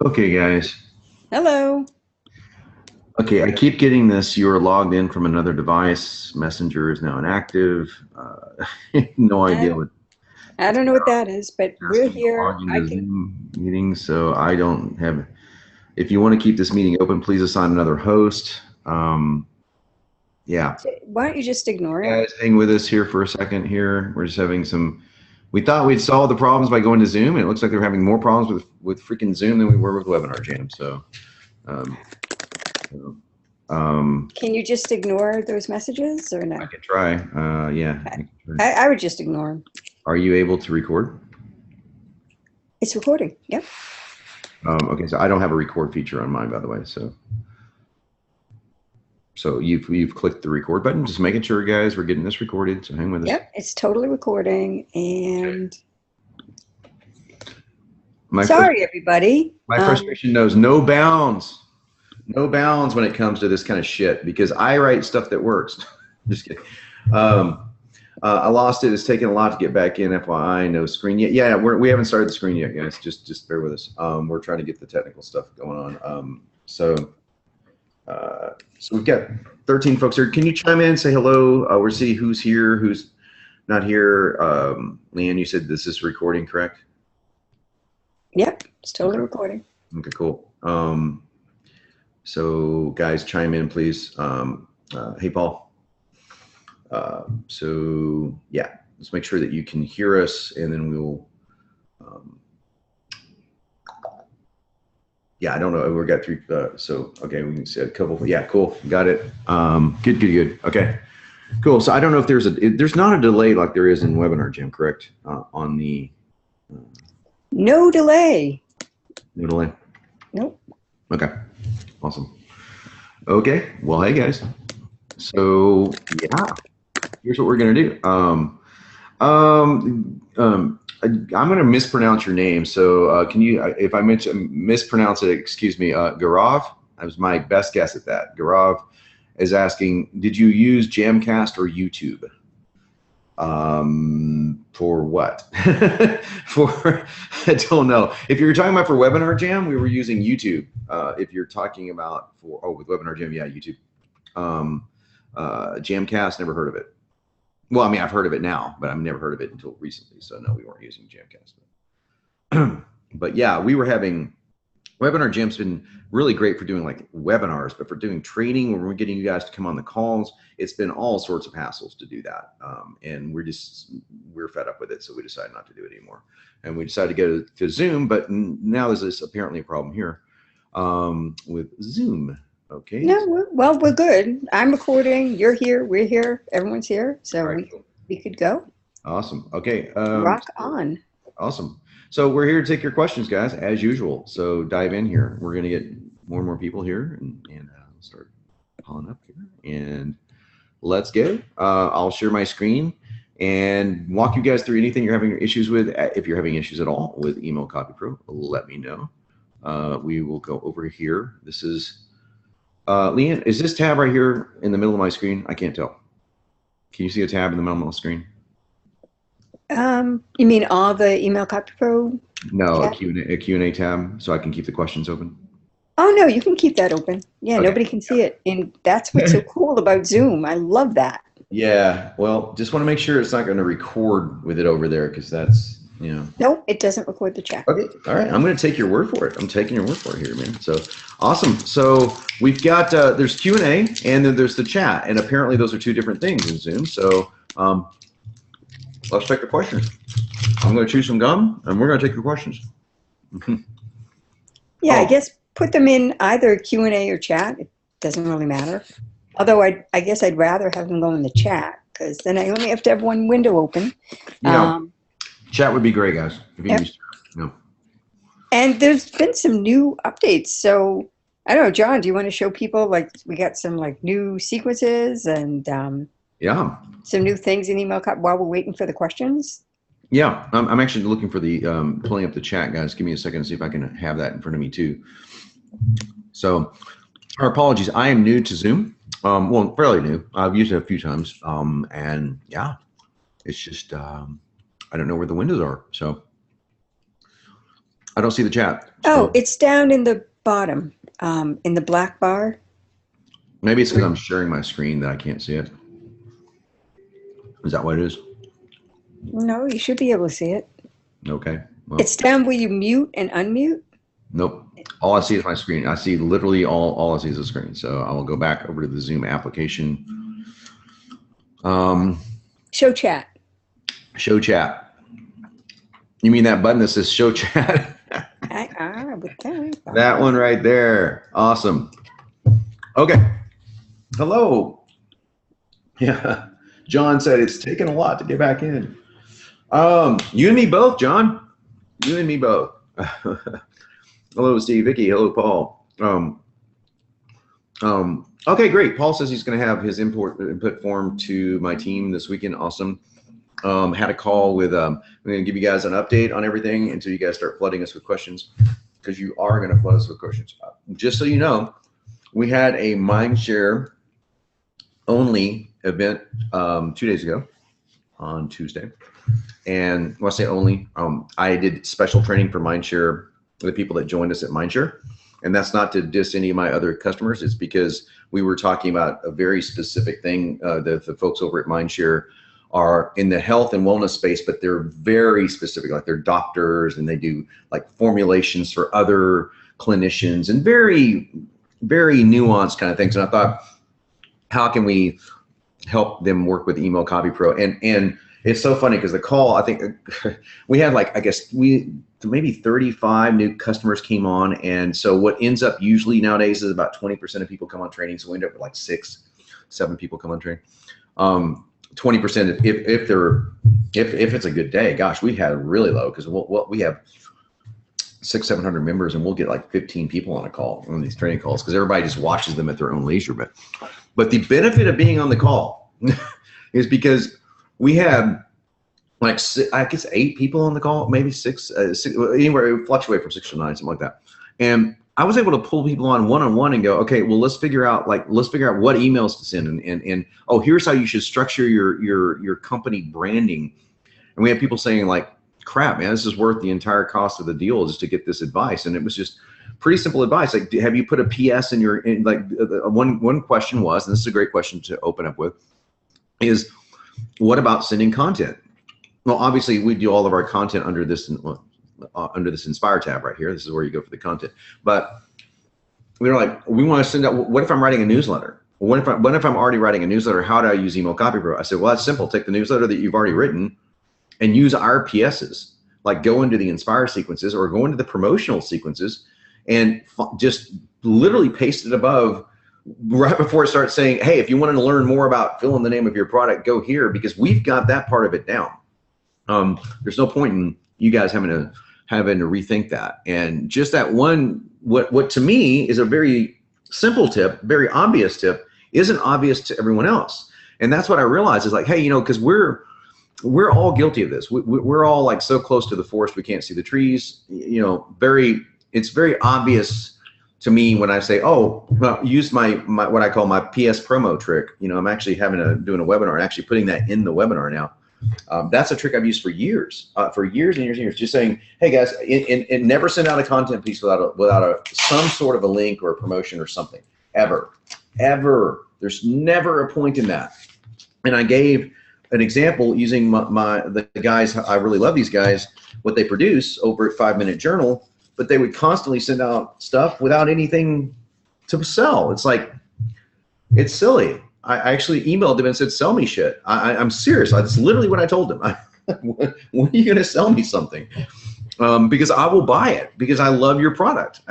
Okay, guys. Hello. Okay, I keep getting this. You are logged in from another device. Messenger is now inactive. No idea what I it's don't know what that is, but we're asking to here. log into Zoom meetings, so I don't have. If you want to keep this meeting open, please assign another host. Yeah. Why don't you just ignore it? Guys, hang with us here for a second here. We're just having some. We thought we'd solve the problems by going to Zoom, and it looks like they're having more problems with freaking Zoom than we were with Webinar Jam. So. Um, Can you just ignore those messages or no? I can try. Yeah. Okay. I would just ignore them. Are you able to record? It's recording. Yep. Okay, so I don't have a record feature on mine, by the way. So you've clicked the record button. Just making sure, guys, we're getting this recorded. So hang with us. Yep, it's totally recording. And Sorry, everybody. My frustration knows no bounds. No bounds when it comes to this kind of shit, because I write stuff that works. Just kidding. I lost it. It's taken a lot to get back in. FYI, no screen yet. Yeah, we haven't started the screen yet, guys. Just bear with us. We're trying to get the technical stuff going on. So we've got 13 folks here. Can you chime in and say hello? We'll see who's here, who's not here. Leanne, you said this is recording, correct? Yep, it's totally recording. Okay, cool. So guys, chime in, please. Hey, Paul. So yeah, let's make sure that you can hear us, and then we'll. Yeah, I don't know. We got three. So okay, we can see a couple. Yeah, cool. Got it. Good. Okay, cool. So I don't know if there's not a delay like there is in Webinar Jam, correct? On the. No delay. No delay. Nope. Okay. Awesome. Okay. Well, hey guys. So yeah, here's what we're gonna do. I'm gonna mispronounce your name. So can you, if I mispronounce it, excuse me. Gaurav. That was my best guess at that. Gaurav is asking, did you use Jamcast or YouTube? For what? I don't know. If you're talking about for Webinar Jam, we were using YouTube. If you're talking about with Webinar Jam, yeah, YouTube. Jamcast, never heard of it. Well, I mean, I've heard of it now, but I've never heard of it until recently. So no, we weren't using Jamcast. But yeah, we were having Webinar Jam's been really great for doing like webinars, but for doing training, when we're getting you guys to come on the calls, it's been all sorts of hassles to do that. And we're fed up with it. So we decided not to do it anymore. And we decided to go to Zoom, but now there's this apparently a problem here with Zoom. Okay. No, well, we're good. I'm recording. You're here. We're here. Everyone's here. So right, we could go. Awesome. Okay. Rock on. Awesome. So we're here to take your questions, guys, as usual. So dive in here. We're going to get more and more people here and start calling up here. And let's go. I'll share my screen and walk you guys through anything you're having issues with. If you're having issues at all with email CopyPro, let me know. We will go over here. This is, Leanne, is this tab right here in the middle of my screen? I can't tell. Can you see a tab in the middle of the screen? You mean all the email CopyPro? No, a Q&A tab, so I can keep the questions open. Oh no, you can keep that open. Yeah, okay. Nobody can see it, and that's what's so cool about Zoom. I love that. Yeah, well, just want to make sure it's not going to record with it over there, because that's, you know. Nope, it doesn't record the chat. Okay, all right, I'm going to take your word for it. I'm taking your word for it here, man. So awesome. So we've got there's Q&A and then there's the chat, and apparently those are two different things in Zoom. So let's take the questions. I'm going to chew some gum, and we're going to take your questions. Yeah, I guess put them in either Q&A or chat. It doesn't really matter. Although I guess I'd rather have them go in the chat, because then I only have to have one window open. Yeah, chat would be great, guys. If you use chat. No. And there's been some new updates. So I don't know, John, do you want to show people, like, we got some like new sequences and yeah, some new things in email while we're waiting for the questions? Yeah, I'm actually looking for the pulling up the chat, guys. Give me a second to see if I can have that in front of me too. So, our apologies. I am new to Zoom. Well, fairly new. I've used it a few times, and yeah, it's just I don't know where the windows are. So I don't see the chat. Oh, it's down in the bottom, in the black bar. Maybe it's because I'm sharing my screen that I can't see it. Is that what it is? No, you should be able to see it. Okay. Well, It's down where you mute and unmute. nope. All I see is my screen. I see literally all I see is the screen. So I will go back over to the Zoom application. Show chat. Show chat. You mean that button that says show chat? That one right there. Awesome. Okay. Hello. Yeah. John said it's taken a lot to get back in. You and me both, John. You and me both. Hello, Steve, Vicky. Hello, Paul. Okay, great. Paul says he's going to have his input form to my team this weekend. Awesome. Had a call with, I'm going to give you guys an update on everything until you guys start flooding us with questions, because you are going to flood us with questions. Just so you know, we had a Mindshare only event 2 days ago on Tuesday. And when I say only, I did special training for Mindshare, the people that joined us at Mindshare. And that's not to diss any of my other customers. It's because we were talking about a very specific thing. The folks over at Mindshare are in the health and wellness space, but they're very specific. Like they're doctors and they do like formulations for other clinicians and very, very nuanced kind of things. And I thought, how can we help them work with Email CopyPro? And it's so funny because the call, I think we had like, I guess maybe 35 new customers came on. And so what ends up usually nowadays is about 20% of people come on training. So we end up with like 6, 7 people come on training. 20% if it's a good day. Gosh, we had really low because we have 600-700 members and we'll get like 15 people on a call on these training calls because everybody just watches them at their own leisure. But the benefit of being on the call is because we had like I guess 8 people on the call, maybe 6, anywhere it would fluctuate from 6 to 9, something like that. And I was able to pull people on one-on-one and go, okay, well, let's figure out what emails to send and oh, here's how you should structure your company branding. And we had people saying like, crap, man, this is worth the entire cost of the deal just to get this advice. And it was just pretty simple advice. Like, have you put a PS in your, one question was, and this is a great question to open up with, is what about sending content? Well, obviously we do all of our content under this Inspire tab right here. This is where you go for the content. But we were like, we want to send out, what if I'm writing a newsletter? What if I'm already writing a newsletter? How do I use Email CopyPro? I said, well, that's simple. Take the newsletter that you've already written and use our PSs, like go into the Inspire sequences or go into the promotional sequences and just literally paste it above right before it starts saying, hey, if you want to learn more about fill in the name of your product, go here, because we've got that part of it down. There's no point in you guys having to rethink that. And just that one, what to me is a very simple tip, very obvious tip, isn't obvious to everyone else. And that's what I realized is like, hey, because we're all guilty of this. We're all like so close to the forest we can't see the trees. It's very obvious to me when I say, oh, well, use my what I call my PS promo trick. I'm actually doing a webinar and actually putting that in the webinar now. That's a trick I've used for years and years and years. Just saying, hey guys, and never send out a content piece without some sort of a link or a promotion or something, ever. There's never a point in that. And I gave an example using the guys. I really love these guys, what they produce over at 5 Minute Journal, but they would constantly send out stuff without anything to sell. It's like, it's silly. I actually emailed them and said, sell me shit. I'm serious. That's literally what I told them. When are you going to sell me something? Because I will buy it because I love your product.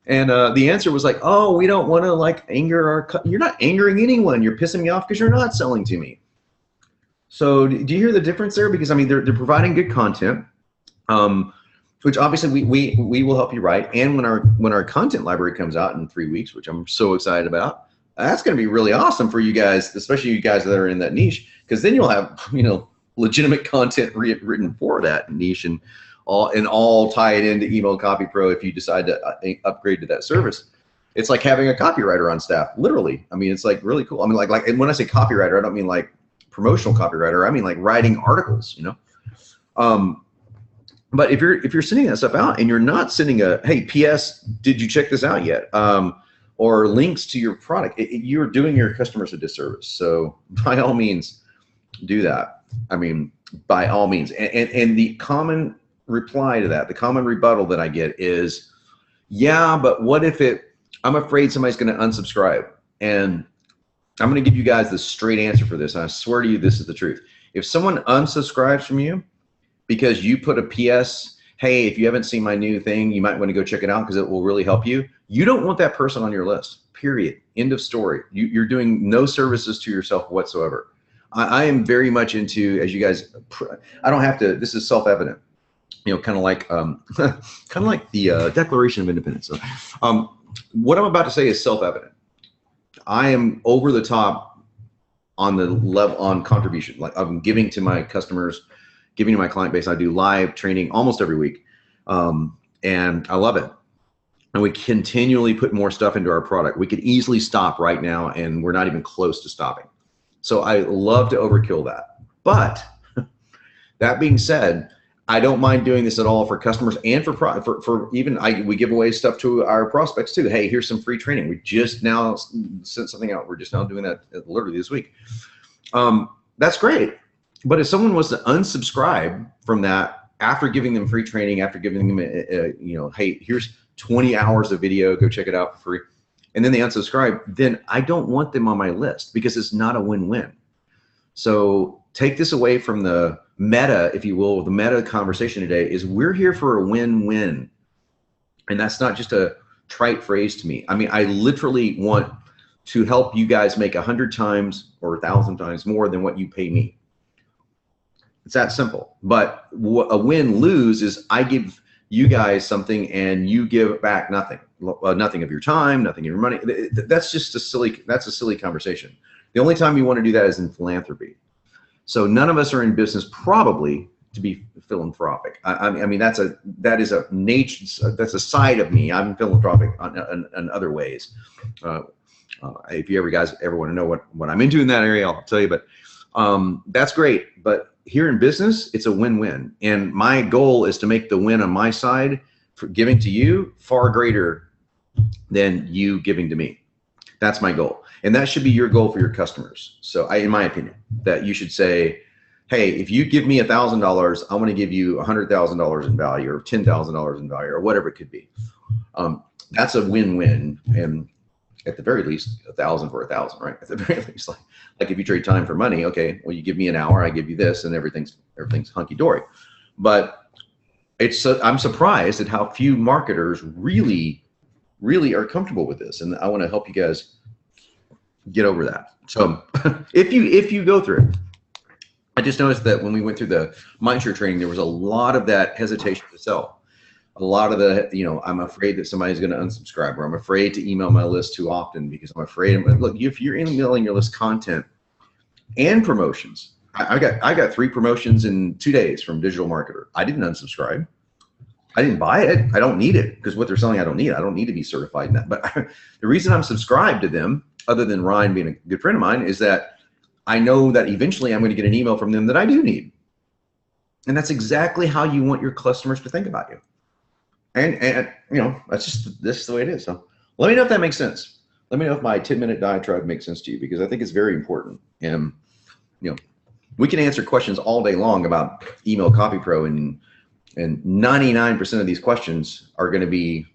And the answer was like, oh, we don't want to like anger you're not angering anyone. You're pissing me off because you're not selling to me. So do you hear the difference there? Because I mean, they're providing good content, which obviously we will help you write. And when our content library comes out in 3 weeks, which I'm so excited about, that's going to be really awesome for you guys, especially you guys that are in that niche, because then you'll have legitimate content written for that niche and all tie it into Email CopyPro if you decide to upgrade to that service. It's like having a copywriter on staff, literally. I mean, it's like really cool. I mean, like and when I say copywriter, I don't mean like promotional copywriter. I mean like writing articles, But if you're sending that stuff out and you're not sending a, hey, PS, did you check this out yet? Or links to your product, you're doing your customers a disservice. So by all means, do that. I mean, by all means. And the common reply to that, the common rebuttal that I get is, yeah, but what if I'm afraid somebody's going to unsubscribe. And I'm going to give you guys the straight answer for this. And I swear to you, this is the truth. If someone unsubscribes from you because you put a PS, hey, if you haven't seen my new thing, you might want to go check it out because it will really help you. You don't want that person on your list, period. End of story. You're doing no services to yourself whatsoever. I am very much into, as you guys, I don't have to, this is self-evident, you know, kind of like the Declaration of Independence. So, what I'm about to say is self-evident. I am over the top on the level on contribution. Like I'm giving to my customers, giving to my client base. I do live training almost every week, and I love it. And we continually put more stuff into our product. We could easily stop right now, and we're not even close to stopping. So I love to overkill that. But that being said, I don't mind doing this at all for customers and for even we give away stuff to our prospects too. Hey, here's some free training. We just now sent something out. We're just now doing that literally this week. That's great. But if someone was to unsubscribe from that after giving them free training, after giving them, you know, hey, here's 20 hours of video, go check it out for free, and then they unsubscribe, then I don't want them on my list because it's not a win-win. So take this away from the meta, if you will. The meta conversation today is we're here for a win-win. And that's not just a trite phrase to me. I mean, I literally want to help you guys make 100 times or 1,000 times more than what you pay me. It's that simple. But a win-lose is I give you guys something and you give back nothing. Nothing of your time, nothing of your money. That's just a silly conversation. The only time you want to do that is in philanthropy. So none of us are in business probably to be philanthropic. I mean, that's a side of me. I'm philanthropic on other ways. If you guys ever want to know what I'm into in that area, I'll tell you. But that's great. But here in business, it's a win-win. And my goal is to make the win on my side for giving to you far greater than you giving to me. That's my goal. And that should be your goal for your customers. So in my opinion, that you should say, hey, if you give me $1,000, I want to give you $100,000 in value or $10,000 in value or whatever it could be. That's a win-win. And at the very least, 1,000 for 1,000, right? At the very least, like if you trade time for money, okay, well, you give me an hour, I give you this, and everything's hunky-dory. But I'm surprised at how few marketers really are comfortable with this, and I want to help you guys get over that. So if you go through it, I just noticed that when we went through the Mindshare training, there was a lot of that hesitation to sell. A lot of the, you know, I'm afraid that somebody's going to unsubscribe, or I'm afraid to email my list too often because I'm afraid. Look, if you're emailing your list content and promotions, I got 3 promotions in 2 days from Digital Marketer. I didn't unsubscribe. I didn't buy it. I don't need it because what they're selling, I don't need. I don't need to be certified in that. But the reason I'm subscribed to them, other than Ryan being a good friend of mine, is that I know that eventually I'm going to get an email from them that I do need. And that's exactly how you want your customers to think about you. And you know, this is the way it is. So let me know if that makes sense. Let me know if my 10-minute diatribe makes sense to you, because I think it's very important. And you know, we can answer questions all day long about email CopyPro, and 99% of these questions are going to be,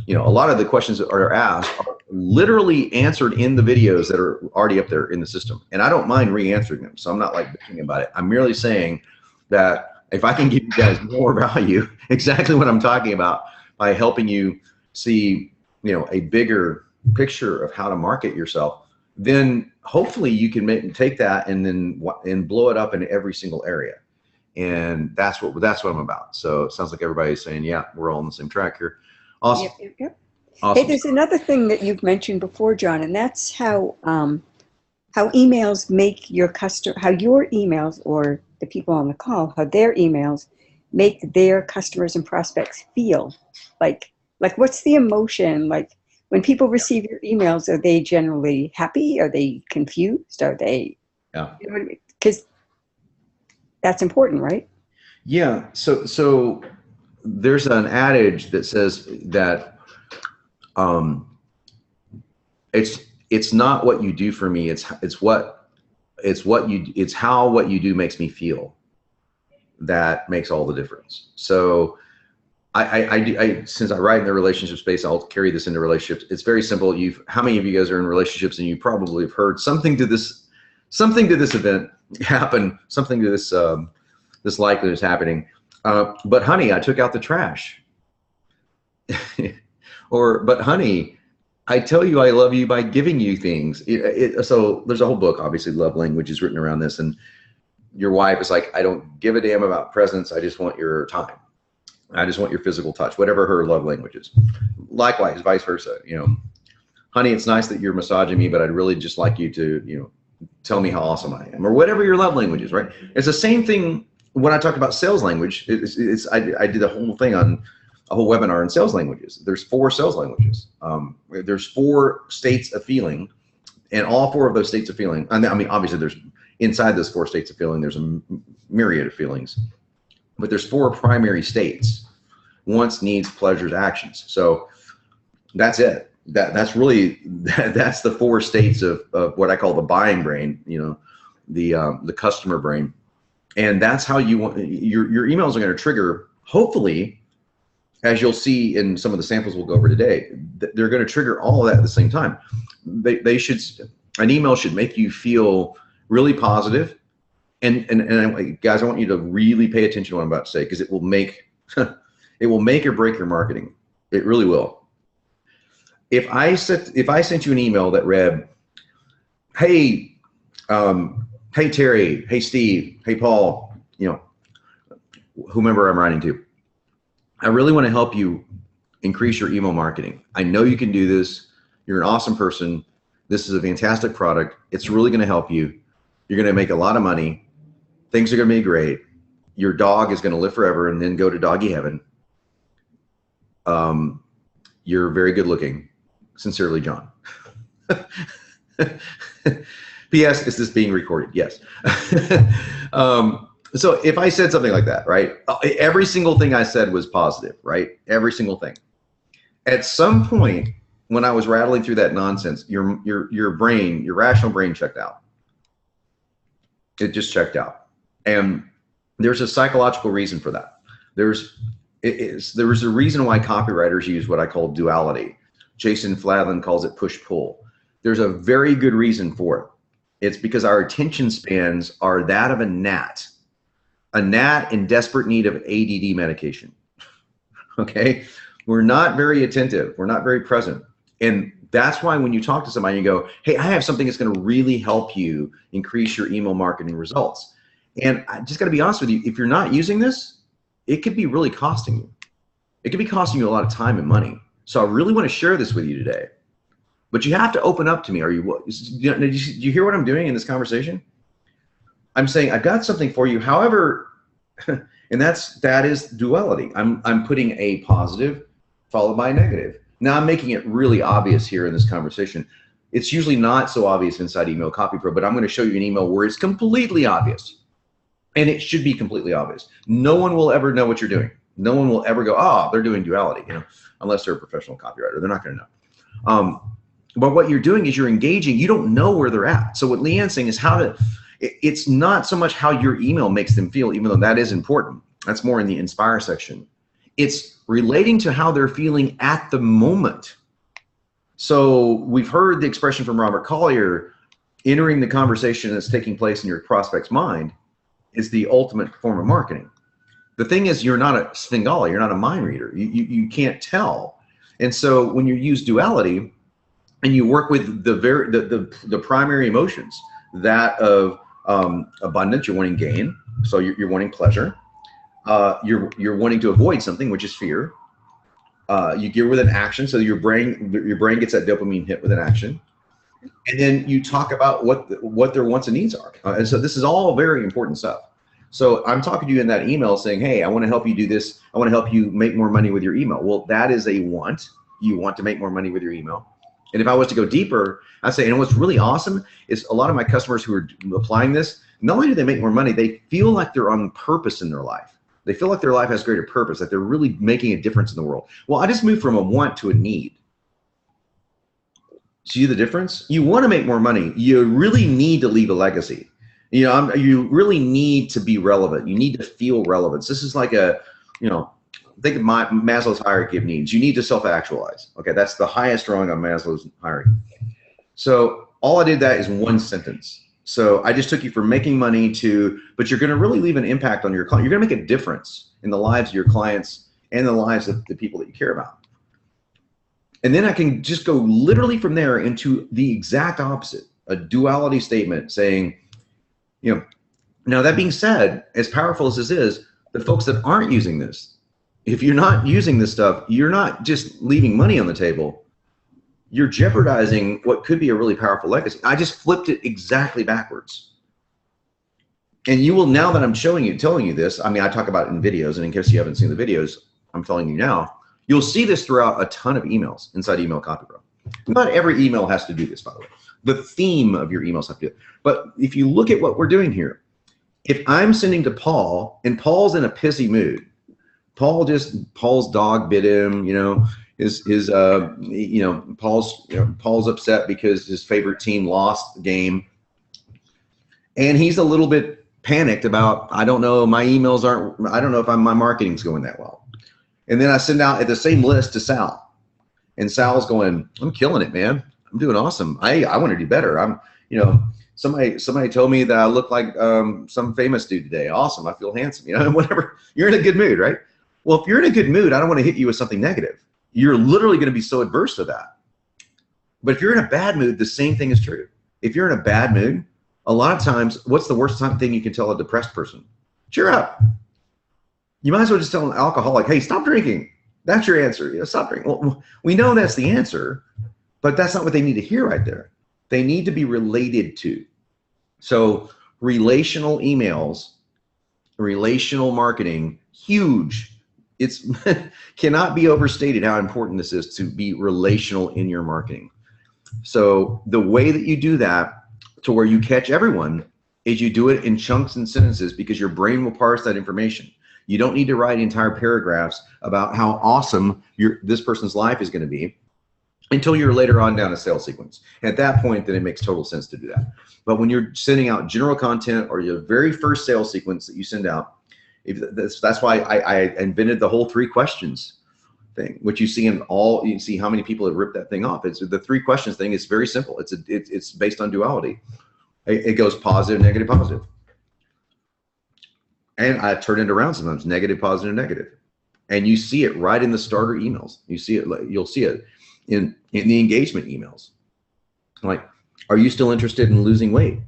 you know, a lot of the questions that are asked are literally answered in the videos that are already up there in the system. And I don't mind re-answering them. So I'm not like bitching about it. I'm merely saying that if I can give you guys more value, exactly what I'm talking about, by helping you see, you know, a bigger picture of how to market yourself, then hopefully you can take that and blow it up in every single area. And that's what I'm about. So it sounds like everybody's saying, yeah, we're all on the same track here. Awesome. Yep. Awesome. Hey, there's another thing that you've mentioned before, John, and that's how emails make your how your emails, or the people on the call, how their emails make their customers and prospects feel. Like what's the emotion? Like when people receive your emails, are they generally happy? Are they confused? Are they? Yeah. Because that's important, right? Yeah. So there's an adage that says that it's not what you do for me, it's how what you do makes me feel that makes all the difference. So since I write in the relationship space, I'll carry this into relationships. It's very simple. How many of you guys are in relationships and you probably have heard something to this event happen, something to this likelihood is happening. But honey, I took out the trash. But honey, I tell you I love you by giving you things. So there's a whole book, obviously, Love Languages, written around this. And your wife is like, I don't give a damn about presents. I just want your time. I just want your physical touch, whatever her love language is. Likewise, vice versa. Honey, it's nice that you're massaging me, but I'd really just like you to, tell me how awesome I am, or whatever your love language is, right? It's the same thing when I talk about sales language. I did a whole thing on a whole webinar on sales languages. There's 4 sales languages. There's 4 states of feeling, and all 4 of those states of feeling, I mean, obviously there's inside those 4 states of feeling, there's a myriad of feelings, but there's 4 primary states: wants, needs, pleasures, actions. So that's it. That's really, that's the 4 states of what I call the buying brain, the customer brain. And that's how you want, your emails are going to trigger, hopefully, as you'll see in some of the samples we'll go over today, they're going to trigger all of that at the same time. An email should make you feel really positive. And guys, I want you to really pay attention to what I'm about to say, because it will make or break your marketing. It really will. If I sent you an email that read, hey, hey Terry, hey Steve, hey Paul, whomever I'm writing to, I really want to help you increase your email marketing. I know you can do this. You're an awesome person. This is a fantastic product. It's really going to help you. You're going to make a lot of money. Things are going to be great. Your dog is going to live forever and then go to doggy heaven. You're very good looking. Sincerely, John. P.S. Is this being recorded? Yes. So if I said something like that, right? Every single thing I said was positive, right? Every single thing. At some point, when I was rattling through that nonsense, your brain, your rational brain checked out. It just checked out. And there's a psychological reason for that. There was a reason why copywriters use what I call duality. Jason Fladlin calls it push-pull. There's a very good reason for it. It's because our attention spans are that of a gnat in desperate need of ADD medication. Okay? We're not very attentive. We're not very present. And that's why when you talk to somebody, you go, hey, I have something that's going to really help you increase your email marketing results. And I just got to be honest with you, if you're not using this, it could be really costing you. It could be costing you a lot of time and money. So I really want to share this with you today. But you have to open up to me. Do you hear what I'm doing in this conversation? I'm saying I've got something for you. However, and that is duality. I'm putting a positive followed by a negative. Now I'm making it really obvious here in this conversation. It's usually not so obvious inside Email CopyPro, but I'm going to show you an email where it's completely obvious. And it should be completely obvious. No one will ever know what you're doing. No one will ever go, oh, they're doing duality, unless they're a professional copywriter. They're not going to know. But what you're doing is you're engaging. You don't know where they're at. So what Leanne's saying is it's not so much how your email makes them feel, even though that is important. That's more in the inspire section. It's relating to how they're feeling at the moment. So we've heard the expression from Robert Collier, entering the conversation that's taking place in your prospect's mind is the ultimate form of marketing. The thing is, you're not a Svengali, you're not a mind reader. You can't tell. And so when you use duality and you work with the primary emotions, that of abundance, you're wanting gain, so you're wanting pleasure. You're wanting to avoid something, which is fear. You gear with an action, so your brain gets that dopamine hit with an action. And then you talk about what their wants and needs are. And so this is all very important stuff. So I'm talking to you in that email saying, hey, I want to help you do this. I want to help you make more money with your email. Well, that is a want. You want to make more money with your email. And if I was to go deeper, I'd say, and what's really awesome is a lot of my customers who are applying this, not only do they make more money, they feel like they're on purpose in their life. They feel like their life has greater purpose, that they're really making a difference in the world. Well, I just moved from a want to a need. See the difference? You want to make more money. You really need to leave a legacy. You know, you really need to be relevant. You need to feel relevance. This is like a, you know, think of Maslow's hierarchy of needs. You need to self-actualize. Okay, that's the highest rung on Maslow's hierarchy. So all I did that is one sentence. So I just took you from making money to, but you're going to really leave an impact on your client. You're going to make a difference in the lives of your clients and the lives of the people that you care about. And then I can just go literally from there into the exact opposite, a duality statement saying, you know, now that being said, as powerful as this is, the folks that aren't using this, if you're not using this stuff, you're not just leaving money on the table, you're jeopardizing what could be a really powerful legacy. I just flipped it exactly backwards. And you will, now that I'm showing you, telling you this, I mean, I talk about it in videos, and in case you haven't seen the videos, I'm telling you now, you'll see this throughout a ton of emails inside Email CopyPro. Not every email has to do this, by the way. The theme of your emails have to do it. But if you look at what we're doing here, if I'm sending to Paul and Paul's in a pissy mood, Paul's dog bit him, you know, Paul's upset because his favorite team lost the game. And he's a little bit panicked about, I don't know, my emails aren't, I don't know if my marketing's going that well. And then I send out at the same list to Sal, and Sal's going, I'm killing it, man. I'm doing awesome. I want to do better. I'm, you know, somebody told me that I look like some famous dude today. Awesome. I feel handsome, you know, whatever. You're in a good mood, right? Well, if you're in a good mood, I don't want to hit you with something negative. You're literally going to be so adverse to that. But if you're in a bad mood, the same thing is true. If you're in a bad mood, a lot of times, what's the worst thing you can tell a depressed person? Cheer up. You might as well just tell an alcoholic, hey, stop drinking. That's your answer. You know, stop drinking. Well, we know that's the answer, but that's not what they need to hear right there. They need to be related to. So relational emails, relational marketing, huge. It's cannot be overstated how important this is to be relational in your marketing. So the way that you do that to where you catch everyone is you do it in chunks and sentences, because your brain will parse that information. You don't need to write entire paragraphs about how awesome this person's life is going to be until you're later on down a sales sequence. At that point, then it makes total sense to do that. But when you're sending out general content or your very first sales sequence that you send out, that's why I invented the whole 3 questions thing, which you see you see how many people have ripped that thing off. It's the 3 questions thing. It's very simple. It's based on duality. It goes positive, negative, positive. And I turn it around sometimes, negative, positive, negative. And you see it right in the starter emails. You see it, you'll see it in the engagement emails. Like, are you still interested in losing weight?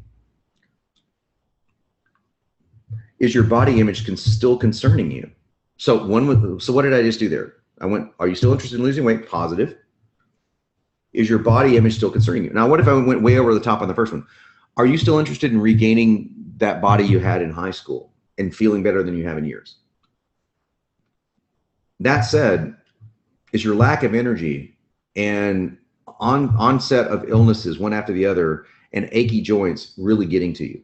Is your body image still concerning you? So what did I just do there? I went, are you still interested in losing weight? Positive. Is your body image still concerning you? Now, what if I went way over the top on the first one? Are you still interested in regaining that body you had in high school and feeling better than you have in years? That said, is your lack of energy and onset of illnesses one after the other and achy joints really getting to you?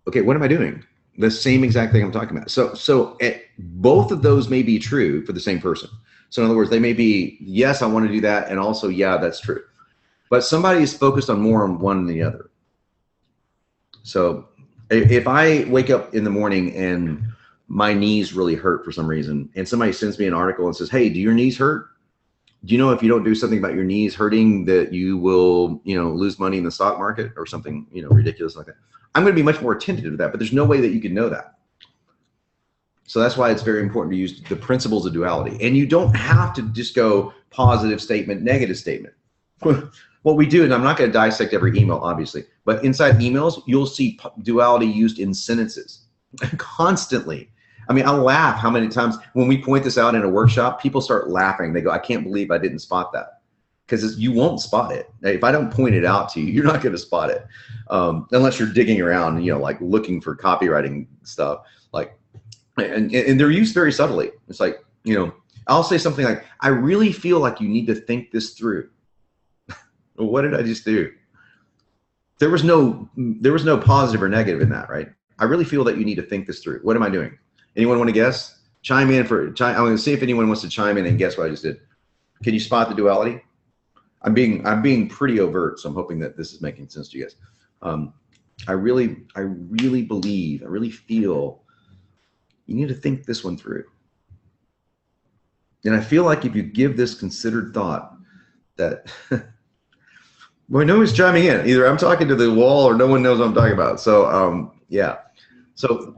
Okay, what am I doing? The same exact thing I'm talking about. So both of those may be true for the same person. So in other words, they may be, yes, I want to do that, and also, yeah, that's true. But somebody is focused on more on one than the other. So if I wake up in the morning and my knees really hurt for some reason, and somebody sends me an article and says, hey, do your knees hurt? Do you know if you don't do something about your knees hurting that you will, you know, lose money in the stock market or something, you know, ridiculous like that? I'm going to be much more attentive to that, but there's no way that you can know that. So that's why it's very important to use the principles of duality. And you don't have to just go positive statement, negative statement. What we do, and I'm not going to dissect every email, obviously, but inside emails, you'll see duality used in sentences constantly. I mean, I'll laugh how many times when we point this out in a workshop, people start laughing. They go, I can't believe I didn't spot that. Because you won't spot it. If I don't point it out to you, you're not going to spot it. Unless you're digging around, you know, like looking for copywriting stuff. Like, and they're used very subtly. It's like, you know, I'll say something like, I really feel like you need to think this through. Well, what did I just do? There was no positive or negative in that, right? I really feel that you need to think this through. What am I doing? Anyone want to guess? Chime in I'm going to see if anyone wants to chime in and guess what I just did. Can you spot the duality? I'm being pretty overt, so I'm hoping that this is making sense to you guys. I really believe, I really feel you need to think this one through. And I feel like if you give this considered thought, that well, no one's chiming in. Either I'm talking to the wall or no one knows what I'm talking about. So yeah. So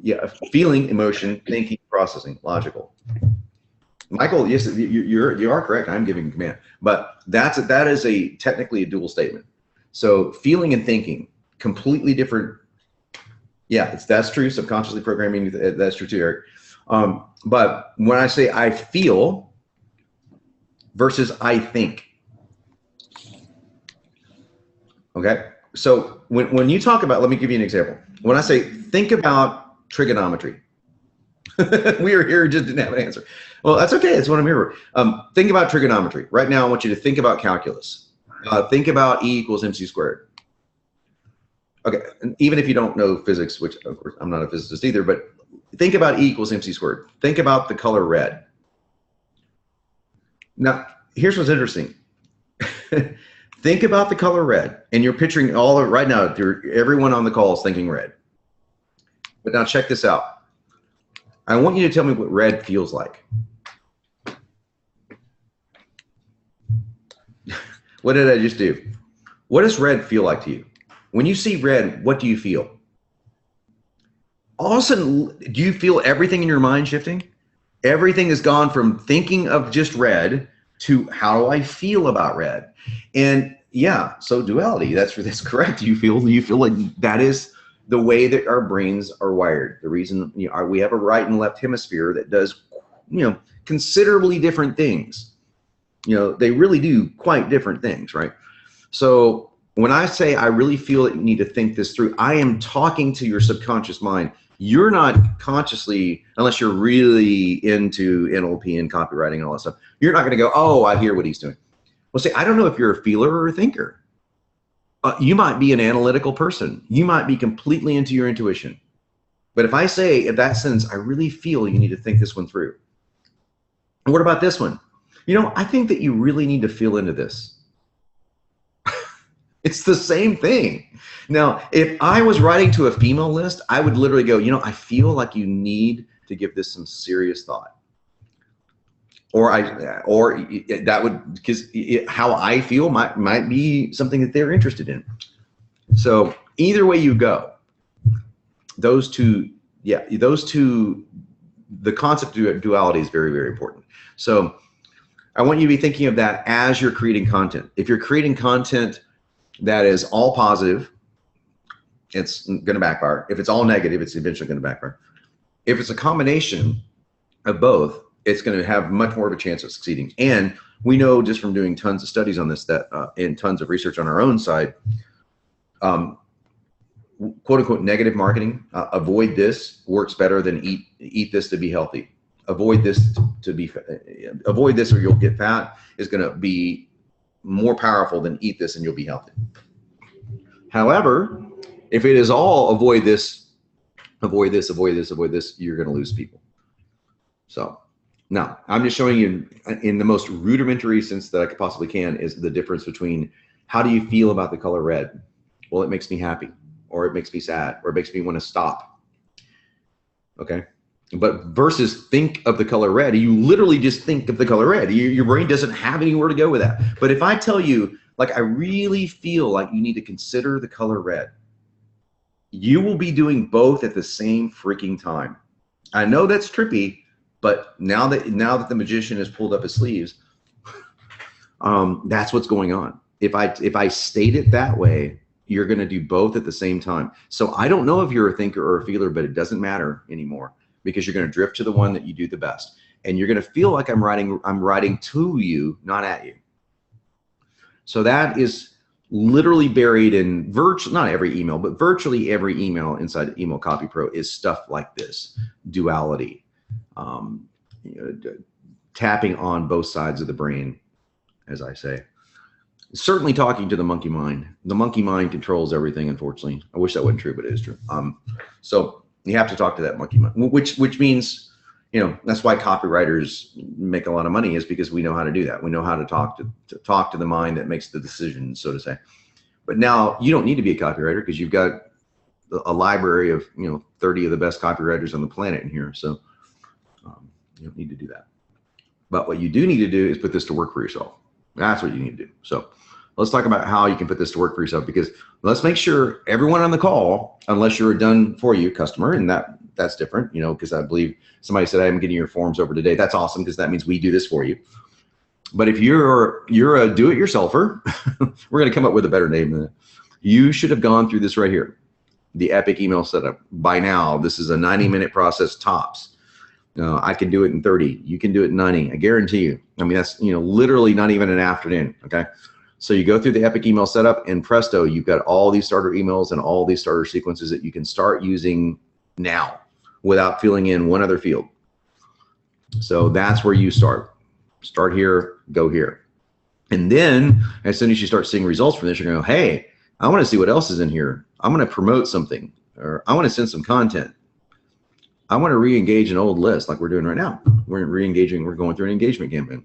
yeah, feeling, emotion, thinking, processing, logical. Michael, yes, you are correct. I'm giving command, but that is technically a dual statement. So feeling and thinking, completely different. Yeah, that's true. Subconsciously programming, that's true too, Eric. But when I say I feel versus I think, okay. So when you talk about, let me give you an example. When I say think about trigonometry, we are here just didn't have an answer. Well, that's okay. That's what I'm here for. Think about trigonometry. Right now, I want you to think about calculus. Think about E equals MC squared. Okay, and even if you don't know physics, which of course I'm not a physicist either, but think about E equals MC squared. Think about the color red. Now, here's what's interesting. Think about the color red, and you're picturing right now, everyone on the call is thinking red. But now check this out. I want you to tell me what red feels like. What did I just do? What does red feel like to you? When you see red, what do you feel? All of a sudden, do you feel everything in your mind shifting? Everything has gone from thinking of just red to how do I feel about red? And yeah, so duality, that's correct. You feel like that is the way that our brains are wired. The reason we have a right and left hemisphere that does, considerably different things. They really do quite different things, right? So when I say I really feel that you need to think this through, I am talking to your subconscious mind. You're not consciously, unless you're really into NLP and copywriting and all that stuff, you're not going to go, oh, I hear what he's doing. Well, see, I don't know if you're a feeler or a thinker. You might be an analytical person. You might be completely into your intuition. But if I say, in that sense, I really feel you need to think this one through. And what about this one? I think that you really need to feel into this. It's the same thing. Now, if I was writing to a female list, I would literally go, I feel like you need to give this some serious thought. Or that would, because how I feel might be something that they're interested in. So either way you go, the concept of duality is very, very important. So I want you to be thinking of that as you're creating content. If you're creating content that is all positive, it's going to backfire. If it's all negative, it's eventually going to backfire. If it's a combination of both, it's going to have much more of a chance of succeeding. And we know just from doing tons of studies on this and tons of research on our own side, quote unquote negative marketing, avoid this works better than eat this to be healthy. Avoid this or you'll get fat is going to be more powerful than eat this and you'll be healthy. However, if it is all avoid this, avoid this, avoid this, avoid this, you're going to lose people. So now I'm just showing you in the most rudimentary sense that I possibly can is the difference between how do you feel about the color red? Well, it makes me happy, or it makes me sad, or it makes me want to stop. Okay. But versus think of the color red, you literally just think of the color red. Your brain doesn't have anywhere to go with that. But if I tell you, like, I really feel like you need to consider the color red, you will be doing both at the same freaking time. I know that's trippy, but now that the magician has pulled up his sleeves, that's what's going on. If I state it that way, you're going to do both at the same time. So I don't know if you're a thinker or a feeler, but it doesn't matter anymore, because you're going to drift to the one that you do the best. And you're going to feel like I'm writing to you, not at you. So that is literally buried in not every email, but virtually every email inside Email CopyPro is stuff like this: duality, tapping on both sides of the brain, as I say. certainly talking to the monkey mind. The monkey mind controls everything, unfortunately. I wish that wasn't true, but it is true. So you have to talk to that monkey mind, which means, you know, that's why copywriters make a lot of money, is because we know how to do that. We know how to talk to the mind that makes the decision, so to say. But now you don't need to be a copywriter because you've got a library of, you know, 30 of the best copywriters on the planet in here. So you don't need to do that. But what you do need to do is put this to work for yourself. That's what you need to do. So let's talk about how you can put this to work for yourself, because let's make sure everyone on the call, unless you're a done for you customer, and that's different, you know, because I believe somebody said, I'm getting your forms over today. That's awesome, because that means we do this for you. But if you're a do-it-yourselfer, we're going to come up with a better name than that. You should have gone through this right here, the Epic email setup. By now, this is a 90-minute process tops. I can do it in 30. You can do it in 90. I guarantee you. I mean, that's, you know, literally not even an afternoon. Okay. So you go through the Epic email setup, and presto, you've got all these starter emails and all these starter sequences that you can start using now without filling in one other field. So that's where you start. Start here, go here. And then as soon as you start seeing results from this, you're going to go, hey, I want to see what else is in here. I'm going to promote something, or I want to send some content. I want to re-engage an old list like we're doing right now. We're re-engaging, we're going through an engagement campaign.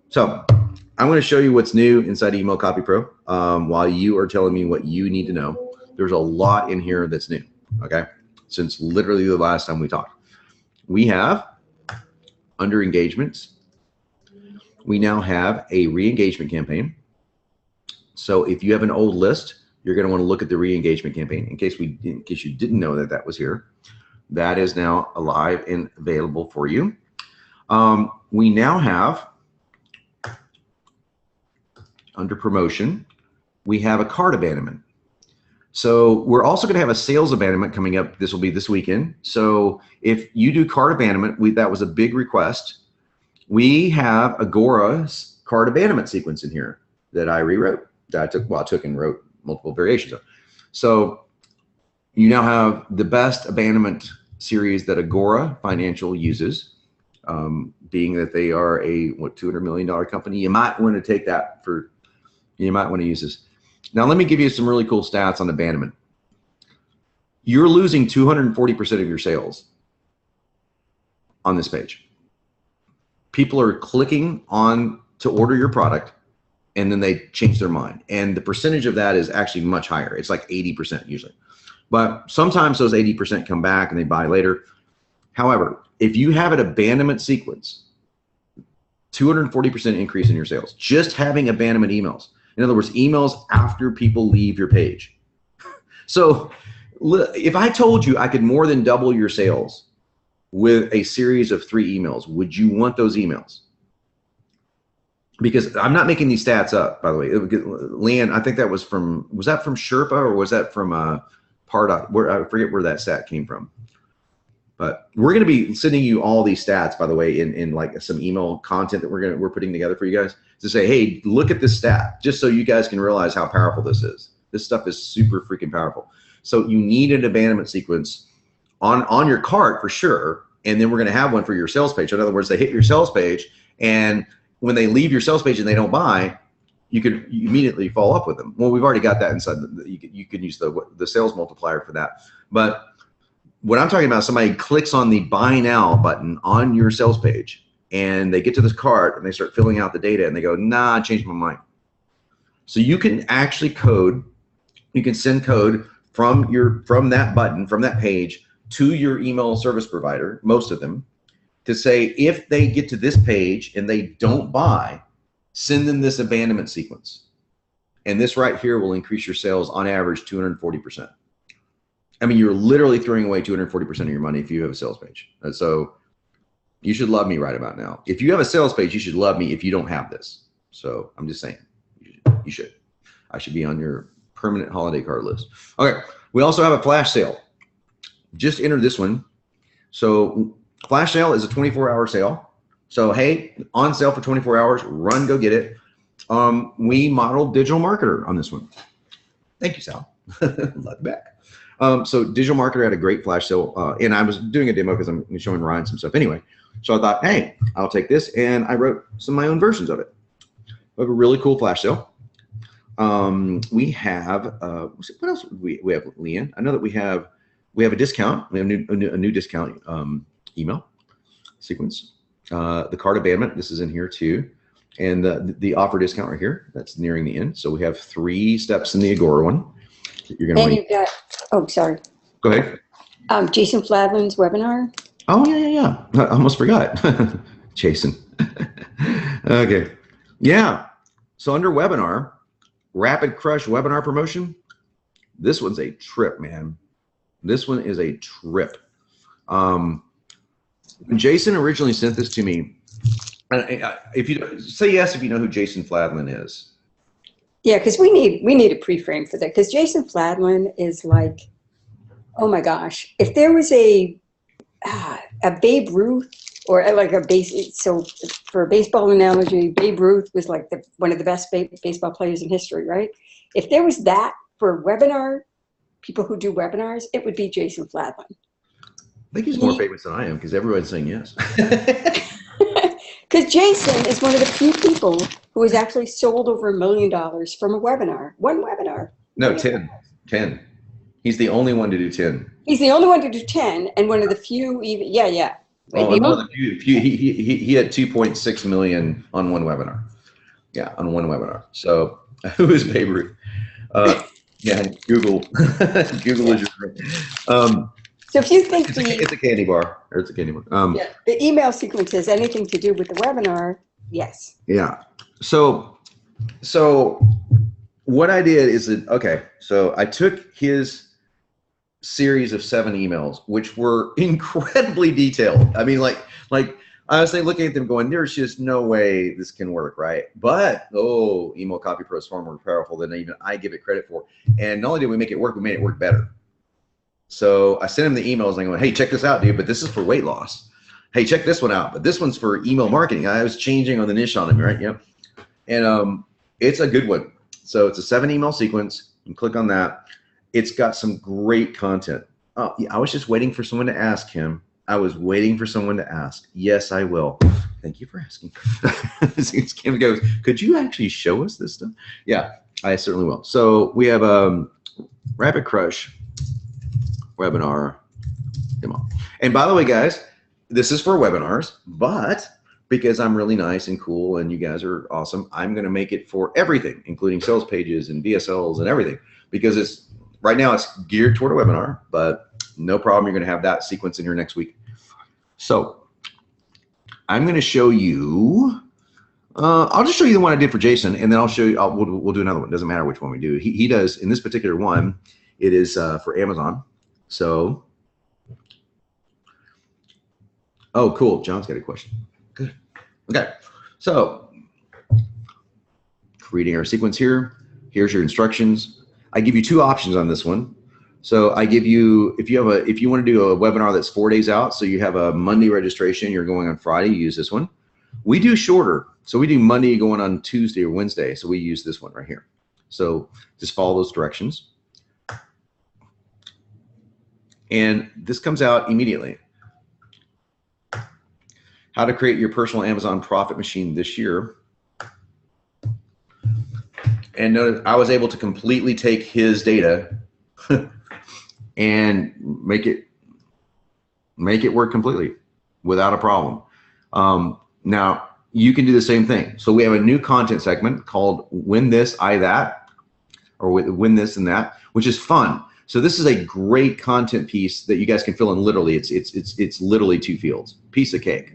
So I'm going to show you what's new inside Email Copy Pro while you are telling me what you need to know. There's a lot in here that's new, okay? Since literally the last time we talked. We have, under engagements, we now have a re-engagement campaign. So if you have an old list, you're going to want to look at the re-engagement campaign. In case you didn't know that that was here, that is now alive and available for you. We now have, under promotion, we have a cart abandonment. So we're also going to have a sales abandonment coming up. This will be this weekend. So if you do cart abandonment, that was a big request. We have Agora's cart abandonment sequence in here that I rewrote. That I took and wrote multiple variations of. So you now have the best abandonment series that Agora Financial uses, being that they are a $200 million company. You might want to take that for, you might want to use this. Now let me give you some really cool stats on abandonment. You're losing 240% of your sales on this page. People are clicking on to order your product, and then they change their mind. And the percentage of that is actually much higher. It's like 80% usually. But sometimes those 80% come back and they buy later. However, if you have an abandonment sequence, 240% increase in your sales, just having abandonment emails. In other words, emails after people leave your page. So if I told you I could more than double your sales with a series of 3 emails, would you want those emails? Because I'm not making these stats up, by the way. Leanne, I think that was from Sherpa, or was that from Pardot? I forget where that stat came from. But we're going to be sending you all these stats, by the way, in like some email content that we're putting together for you guys to say, hey, look at this stat, just so you guys can realize how powerful this is. This stuff is super freaking powerful. So you need an abandonment sequence on your cart for sure, and then we're going to have one for your sales page. In other words, they hit your sales page, and when they leave your sales page and they don't buy, you immediately follow up with them. Well, we've already got that inside. You can use the sales multiplier for that. But what I'm talking about, somebody clicks on the buy now button on your sales page, and they get to this cart and they start filling out the data, and they go, nah, I changed my mind. So you can actually code, you can send code from that button, from that page, to your email service provider, most of them, to say if they get to this page and they don't buy, send them this abandonment sequence. And this right here will increase your sales on average 240%. I mean, you're literally throwing away 240% of your money if you have a sales page. And so you should love me right about now. If you have a sales page, you should love me if you don't have this. So I'm just saying, you should. I should be on your permanent holiday card list. Okay, we also have a flash sale. Just enter this one. So flash sale is a 24-hour sale. So hey, on sale for 24 hours, run, go get it. We modeled Digital Marketer on this one. Thank you, Sal. Love you back. So Digital Marketer had a great flash sale, and I was doing a demo because I'm showing Ryan some stuff anyway. So I thought, hey, I'll take this, and I wrote some of my own versions of it. We have a really cool flash sale. We have what else? We have, Leanne. I know that we have a discount. We have a new discount email sequence. The cart abandonment. This is in here too, and the offer discount right here. That's nearing the end. So we have 3 steps in the Agora one. You're gonna. And you've got. Oh, sorry. Go ahead. Jason Fladlin's webinar. Oh yeah. I almost forgot. Jason. Okay. Yeah. So under webinar, Rapid Crush webinar promotion. This one's a trip, man. This one is a trip. When Jason originally sent this to me, if you say yes, if you know who Jason Fladlin is. Yeah, because we need a pre-frame for that. Because Jason Fladlin is like, oh my gosh, if there was a Babe Ruth or like a base, so for a baseball analogy, Babe Ruth was like one of the best baseball players in history, right? If there was that for webinar, people who do webinars, it would be Jason Fladlin. I think he's more famous than I am because everyone's saying yes. Because Jason is one of the few people who has actually sold over $1 million from a webinar, one webinar. No, 10. He's the only one to do 10. He's the only one to do 10, and one of the few even. Yeah. Oh, one of the few. He had 2.6 million on one webinar. Yeah, on one webinar. So who is Babe Ruth? Yeah, Google. Google is your friend. So if you think it's a candy bar, or it's a candy bar. Yeah, the email sequence has anything to do with the webinar, yes. Yeah. So what I did is that, okay, so I took his series of 7 emails, which were incredibly detailed. I mean, like I was looking at them going, there's just no way this can work, right? But, email CopyPro is far more powerful than even I give it credit for. And not only did we make it work, we made it work better. So I sent him the emails and I go, hey, check this out, dude, but this is for weight loss. Hey, check this one out, but this one's for email marketing. I was changing on the niche on him, right? Yep. And it's a good one. So it's a 7 email sequence. You can click on that. It's got some great content. Oh, yeah, I was just waiting for someone to ask him. I was waiting for someone to ask. Yes, I will. Thank you for asking. Kim goes, could you actually show us this stuff? Yeah, I certainly will. So we have Rapid Crush webinar demo. And by the way, guys, this is for webinars, but because I'm really nice and cool and you guys are awesome, I'm going to make it for everything, including sales pages and VSLs and everything, because right now it's geared toward a webinar, but no problem. You're going to have that sequence in here next week. So I'm going to show you, I'll just show you the one I did for Jason, and then I'll show you, we'll do another one. Doesn't matter which one we do. He does, in this particular one, it is for Amazon. So, oh, cool. John's got a question. Good. Okay. So, creating our sequence here. Here's your instructions. I give you 2 options on this one. So I give you, if you want to do a webinar that's 4 days out, so you have a Monday registration, you're going on Friday, you use this one. We do shorter. So we do Monday going on Tuesday or Wednesday. So we use this one right here. So just follow those directions. And this comes out immediately. How to create your personal Amazon profit machine this year. And notice I was able to completely take his data and make it work completely without a problem. Now you can do the same thing. So we have a new content segment called Win This, I That, or Win This and That, which is fun. So this is a great content piece that you guys can fill in literally. It's literally 2 fields, piece of cake.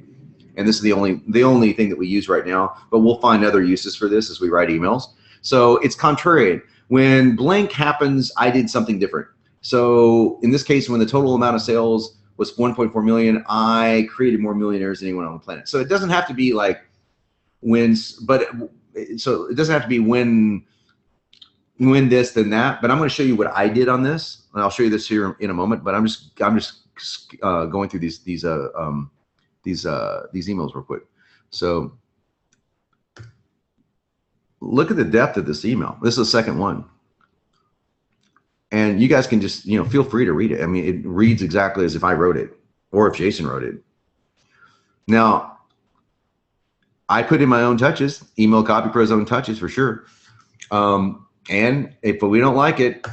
And this is the only thing that we use right now, but we'll find other uses for this as we write emails. So it's contrarian. When blank happens, I did something different. So in this case, when the total amount of sales was 1.4 million, I created more millionaires than anyone on the planet. So it doesn't have to be like so it doesn't have to be win this, then that. But I'm going to show you what I did on this, and I'll show you this here in a moment. But I'm just going through these emails real quick. So look at the depth of this email. This is the second one. And you guys can just, feel free to read it. I mean, it reads exactly as if I wrote it or if Jason wrote it. Now, I put in my own touches, email CopyPro's own touches for sure. And if we don't like it,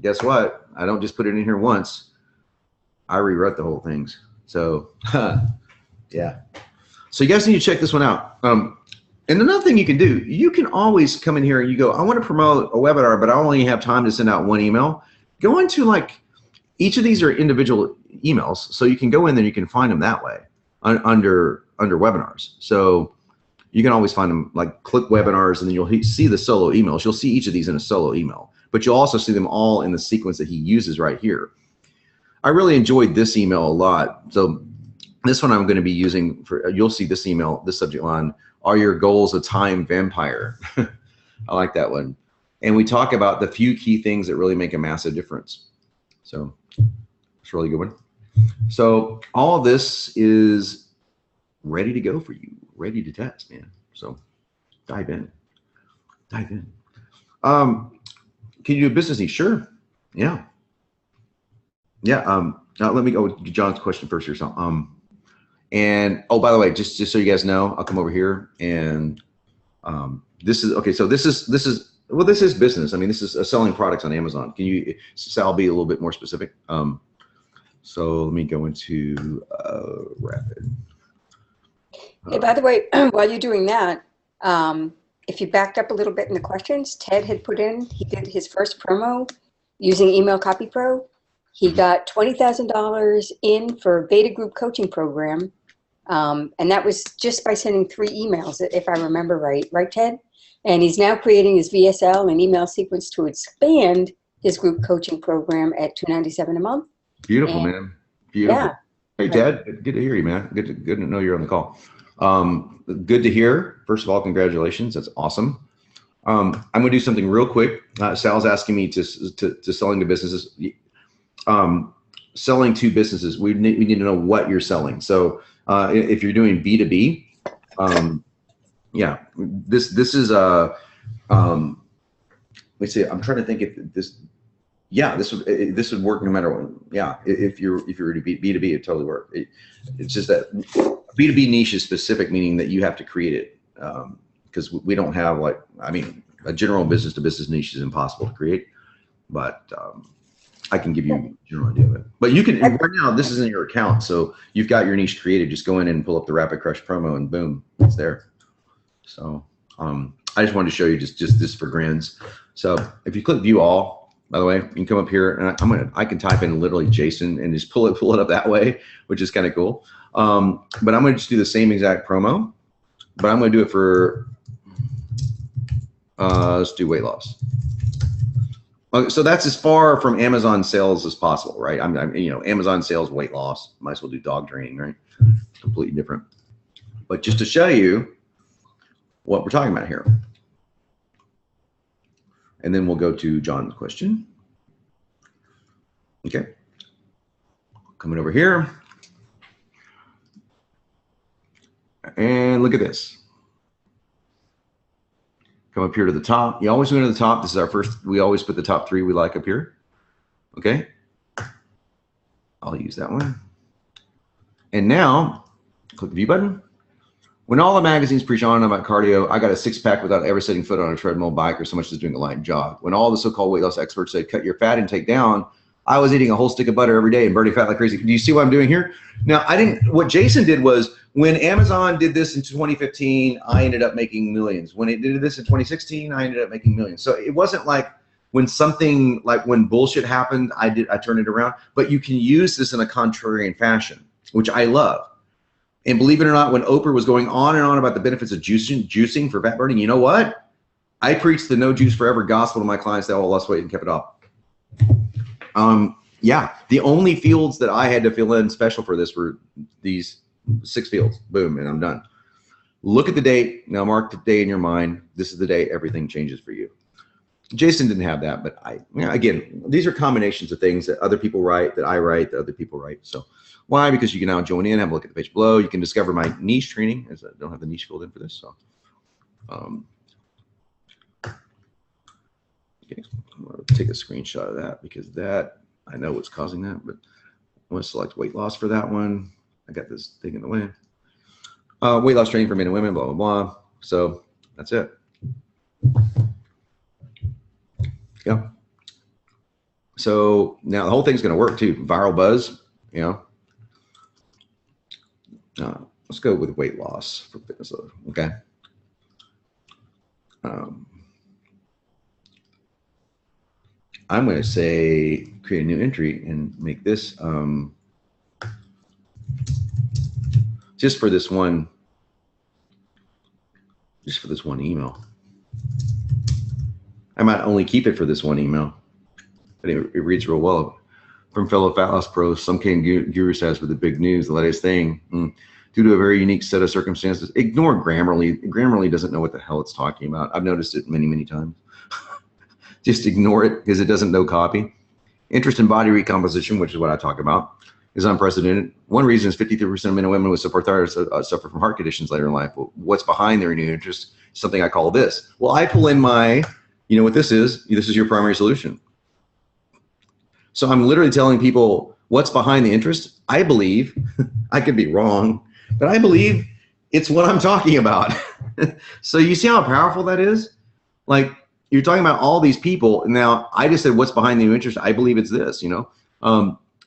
guess what? I don't just put it in here once. I rewrote the whole things. So yeah. So you guys need to check this one out. And another thing you can do, you can always come in here and you go, I want to promote a webinar, but I only have time to send out one email. Go into like, each of these are individual emails. So you can go in there, you can find them that way under webinars. So you can always find them, like click webinars, and then you'll see the solo emails. You'll see each of these in a solo email, but you'll also see them all in the sequence that he uses right here. I really enjoyed this email a lot. So this one I'm going to be using for, you'll see this email, this subject line, are your goals a time vampire? I like that one. And we talk about the few key things that really make a massive difference. So it's a really good one. So all of this is ready to go for you, ready to test, man. So dive in, dive in. Can you do a business niche? Sure. Yeah. Yeah. Now let me go with John's question first here. So, and oh, by the way, just so you guys know, I'll come over here and this is okay. So this is business. I mean, this is selling products on Amazon. Can you, so I'll be a little bit more specific. So let me go into Rapid. Hey, by the way, while you're doing that, if you backed up a little bit in the questions, Ted had put in, he did his first promo using Email CopyPro. He got $20,000 in for a beta group coaching program. And that was just by sending 3 emails, if I remember right. Right, Ted? And he's now creating his VSL and email sequence to expand his group coaching program at $297 a month. Beautiful, and, man. Beautiful. Yeah. Hey, Ted, good to hear you, man. Good to know you're on the call. Good to hear. First of all, congratulations. That's awesome. I'm going to do something real quick. Sal's asking me to selling to businesses. Selling to businesses, we need to know what you're selling. So if you're doing B2B, yeah, this is a, let's see, I'm trying to think if this, yeah, this would work no matter what. Yeah, if you're to B2B, it totally work. It's just that B2B niche is specific, meaning that you have to create it, because we don't have, like, I mean, a general business to business niche is impossible to create, but I can give you a general idea of it. But you can, right now, this is in your account, so you've got your niche created. Just go in and pull up the Rapid Crush promo, and boom, it's there. So I just wanted to show you just this for grins. So if you click View All, by the way, you can come up here, and I can type in literally Jason and just pull it up that way, which is kind of cool. But I'm going to just do the same exact promo, but I'm going to do it for let's do weight loss. So that's as far from Amazon sales as possible, right? I'm you know, Amazon sales, weight loss, might as well do dog training, right? Completely different. But just to show you what we're talking about here. And then we'll go to John's question. Okay. Coming over here. And look at this. Come up here to the top. You always go to the top. This is our first, we always put the top 3 we like up here. Okay. I'll use that one. And now, click the view button. When all the magazines preach on about cardio, I got a 6-pack without ever setting foot on a treadmill, bike, or so much as doing a light jog. When all the so-called weight loss experts said cut your fat intake down, I was eating a whole stick of butter every day and burning fat like crazy. Do you see what I'm doing here? Now, what Jason did was, when Amazon did this in 2015, I ended up making millions. When it did this in 2016, I ended up making millions. So it wasn't like when something, like when bullshit happened, I turned it around. But you can use this in a contrarian fashion, which I love. And believe it or not, when Oprah was going on and on about the benefits of juicing for fat burning, you know what? I preached the no juice forever gospel to my clients that all lost weight and kept it off. Yeah, the only fields that I had to fill in special for this were these 6 fields. Boom, and I'm done. Look at the date. Now mark the day in your mind. This is the day everything changes for you. Jason didn't have that, but again, these are combinations of things that other people write, that I write, that other people write. So why? Because you can now join in, have a look at the page below. You can discover my niche training, as I don't have the niche filled in for this. So okay, I'm going to take a screenshot of that, because that, I know what's causing that, but I'm going to select weight loss for that one. I got this thing in the way. Weight loss training for men and women, blah, blah, blah. So that's it. Yeah. So now the whole thing's going to work too. Viral buzz, you know. Let's go with weight loss for fitness. Okay. I'm going to say create a new entry and make this just for this one email. I might only keep it for this one email, but it reads real well. From fellow fat loss pros, some King Guru says with the big news, the latest thing, due to a very unique set of circumstances, ignore Grammarly. Grammarly doesn't know what the hell it's talking about. I've noticed it many, many times. Just ignore it because it doesn't know copy. Interest in body recomposition, which is what I talk about, is unprecedented. One reason is 53% of men and women with support suffer from heart conditions later in life. Well, what's behind their renewed interest? Something I call this. Well, I pull in my, you know what this is? This is your primary solution. So I'm literally telling people what's behind the interest. I believe, I could be wrong, but I believe it's what I'm talking about. So you see how powerful that is? Like, you're talking about all these people. Now, I just said what's behind the new interest. I believe it's this, you know.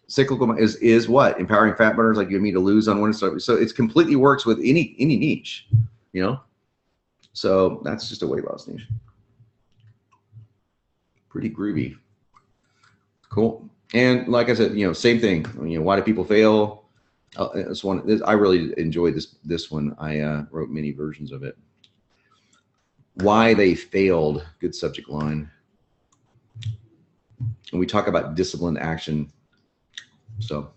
Cyclical is what? Empowering fat burners like you and me to lose on one. So it completely works with any niche, you know. So that's just a weight loss niche. Pretty groovy. Cool. And like I said, you know, same thing. You know, why do people fail? I really enjoyed this one. I wrote many versions of it. Why they failed. Good subject line. And we talk about disciplined action. So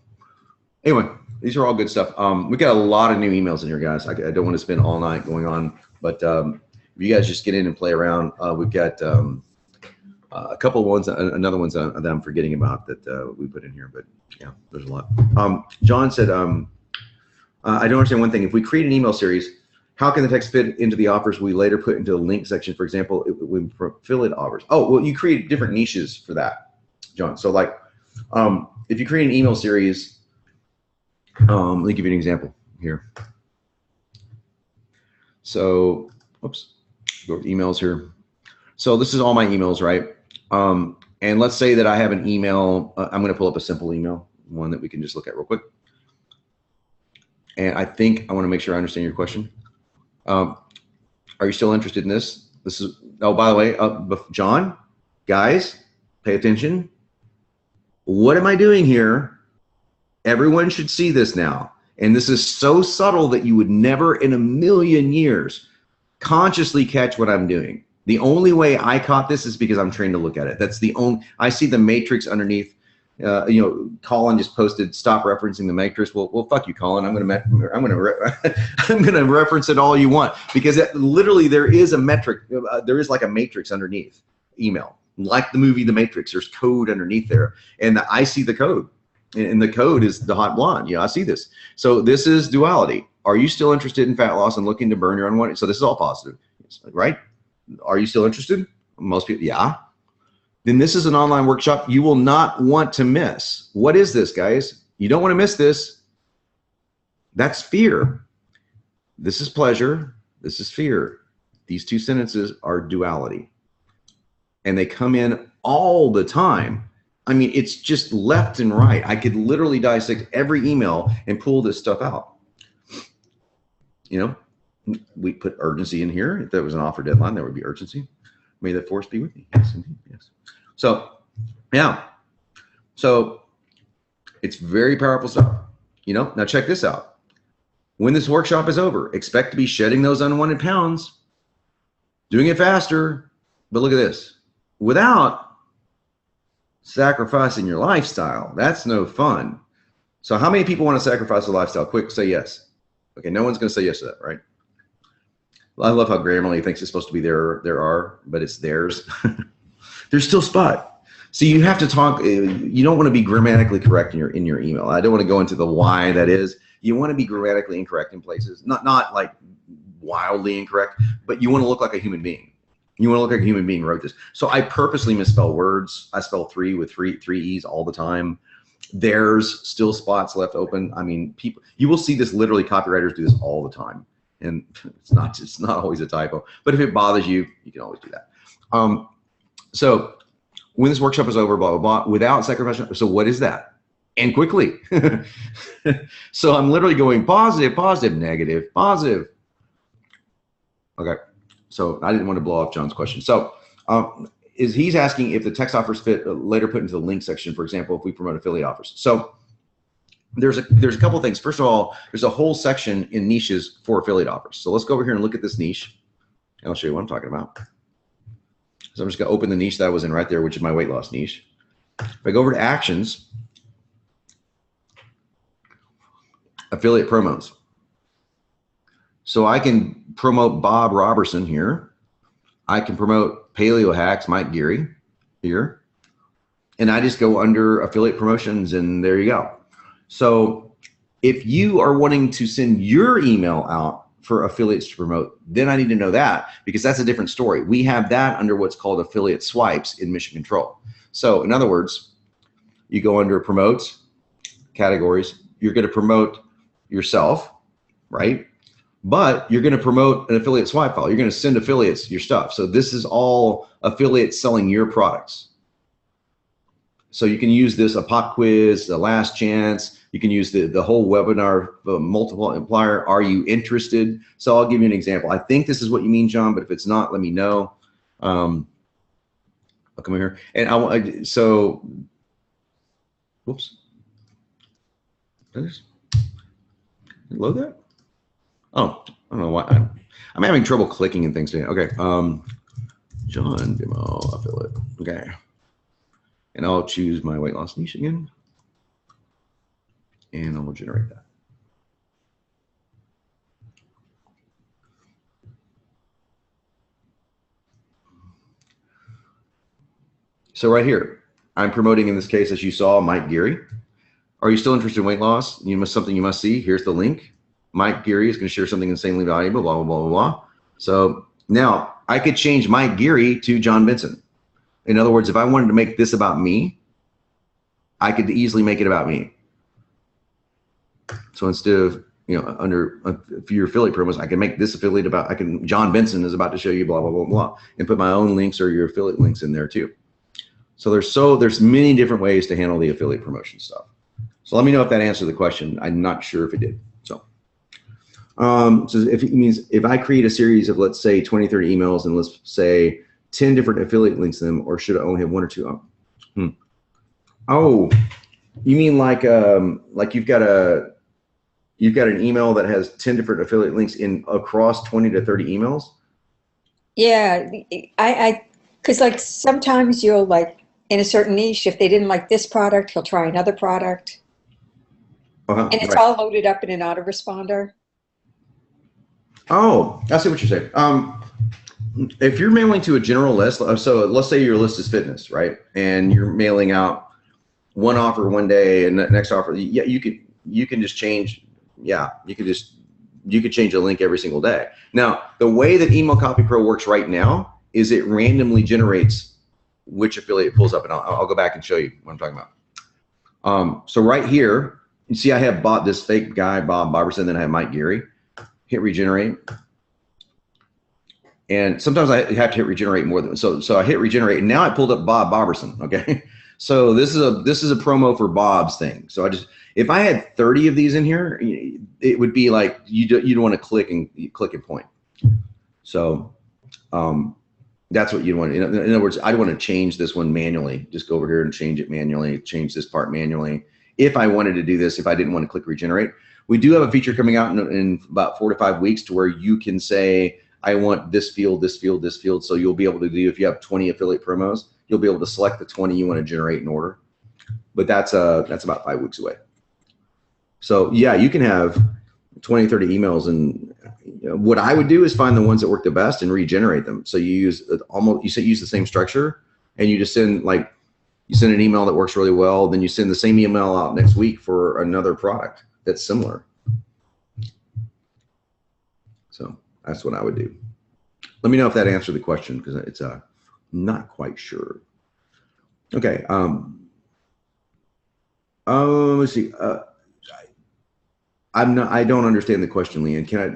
anyway, these are all good stuff. We got a lot of new emails in here, guys. I don't want to spend all night going on, but if you guys just get in and play around, we've got a couple of ones, another ones that I'm forgetting about that we put in here, but yeah, there's a lot. John said, I don't understand one thing. If we create an email series, how can the text fit into the offers we later put into the link section? For example, when affiliate offers. Oh, well, you create different niches for that, John. So like, if you create an email series, let me give you an example here. So, oops, go to emails here. So this is all my emails, right? And let's say that I have an email. I'm going to pull up a simple email, one that we can just look at real quick. And I think I want to make sure I understand your question. Are you still interested in this? This is, oh, by the way, John, guys, pay attention. What am I doing here? Everyone should see this now. And this is so subtle that you would never in a million years consciously catch what I'm doing. The only way I caught this is because I'm trained to look at it. That's the only, I see the matrix underneath. You know, Colin just posted, stop referencing the matrix. Well, fuck you, Colin. I'm gonna reference it all you want, because literally there is a metric. There is like a matrix underneath email, like the movie The Matrix. There's code underneath there, and I see the code, and the code is the hot blonde. Yeah, I see this. So this is duality. Are you still interested in fat loss and looking to burn your unwanted? So this is all positive, right? Are you still interested? Most people, yeah. Then this is an online workshop you will not want to miss. What is this, guys? You don't want to miss this. That's fear. This is pleasure. This is fear. These two sentences are duality. And they come in all the time. I mean, it's just left and right. I could literally dissect every email and pull this stuff out. You know, we put urgency in here. If there was an offer deadline, there would be urgency. May the force be with you. Yes, indeed. Yes. So, yeah. So it's very powerful stuff. You know, now check this out. When this workshop is over, expect to be shedding those unwanted pounds, doing it faster. But look at this. Without sacrificing your lifestyle, that's no fun. So how many people want to sacrifice their lifestyle? Quick, say yes. Okay, no one's going to say yes to that, right? I love how Grammarly thinks it's supposed to be but it's theirs. There's still spot. So you have to talk. You don't want to be grammatically correct in your email. I don't want to go into the why that is. You want to be grammatically incorrect in places, not like wildly incorrect, but you want to look like a human being. You want to look like a human being wrote this. So I purposely misspell words. I spell three with three E's all the time. There's still spots left open. I mean, people, you will see this, literally copywriters do this all the time. And it's not always a typo, but if it bothers you, you can always do that. So when this workshop is over, blah, blah, blah, without sacrificing. So what is that? And quickly. So I'm literally going positive, positive, negative, positive. Okay. So I didn't want to blow off John's question. So he's asking if the text offers fit later put into the link section, for example, if we promote affiliate offers. So there's a couple of things. First of all, there's a whole section in niches for affiliate offers. So let's go over here and look at this niche. And I'll show you what I'm talking about. So I'm just going to open the niche that I was in right there, which is my weight loss niche. If I go over to actions, affiliate promos. So I can promote Bob Robertson here. I can promote Paleo Hacks, Mike Geary here. And I just go under affiliate promotions and there you go. So if you are wanting to send your email out for affiliates to promote, then I need to know that, because that's a different story. We have that under what's called affiliate swipes in Mission Control. So in other words, you go under promotes, categories, you're going to promote yourself, right? But you're going to promote an affiliate swipe file. You're going to send affiliates your stuff. So this is all affiliates selling your products. So you can use this, a pop quiz, a last chance. You can use the whole webinar, multiplier. Are you interested? So I'll give you an example. I think this is what you mean, John, but if it's not, let me know. I'll come in here. And so, whoops. Did I load that? Oh, I don't know why. I'm having trouble clicking and things today. Okay. John Demo affiliate. Okay. And I'll choose my weight loss niche again. And I will generate that. So right here, I'm promoting, in this case, as you saw, Mike Geary. Are you still interested in weight loss? Something you must see. Here's the link. Mike Geary is going to share something insanely valuable, blah, blah, blah, blah, blah. So now I could change Mike Geary to Jon Benson. In other words, if I wanted to make this about me, I could easily make it about me. So instead of, under a few affiliate promos, I can make this affiliate about, Jon Benson is about to show you blah, blah, blah, blah, and put my own links or your affiliate links in there too. So there's many different ways to handle the affiliate promotion stuff. So let me know if that answered the question. I'm not sure if it did. So if it means if I create a series of, let's say 20, 30 emails and let's say 10 different affiliate links in them, or should I only have one or two? Oh, you mean like you've got an email that has 10 different affiliate links in across 20 to 30 emails? Yeah, because like sometimes you'll like in a certain niche, if they didn't like this product, he'll try another product. And it's all loaded up in an autoresponder. Oh, I see what you're saying. If you're mailing to a general list, so let's say your list is fitness, right? And you're mailing out one offer one day and the next offer, yeah, you can just change. Yeah, you could change a link every single day. Now, the way that Email CopyPro works right now is it randomly generates which affiliate pulls up, and I'll go back and show you what I'm talking about. So right here, you see I have bought this fake guy, Bob Robertson, then I have Mike Geary. Hit regenerate. And sometimes I have to hit regenerate more than, so I hit regenerate, and now I pulled up Bob Robertson, okay? So this is a promo for Bob's thing. So if I had 30 of these in here, it would be like you don't want to click and point. So that's what you want. In other words, I don't want to change this one manually. Just go over here and change it manually, change this part manually. If I wanted to do this, if I didn't want to click regenerate, we do have a feature coming out in about 4 to 5 weeks to where you can say, I want this field, this field, this field. So you'll be able to do, if you have 20 affiliate promos, you'll be able to select the 20 you want to generate in order. But that's about 5 weeks away. So yeah, you can have 20, 30 emails, and what I would do is find the ones that work the best and regenerate them. So you use use the same structure, and you just send an email that works really well, then you send the same email out next week for another product that's similar. So that's what I would do. Let me know if that answered the question, because it's not quite sure. Okay. Let's see. I don't understand the question, Leanne. Can I?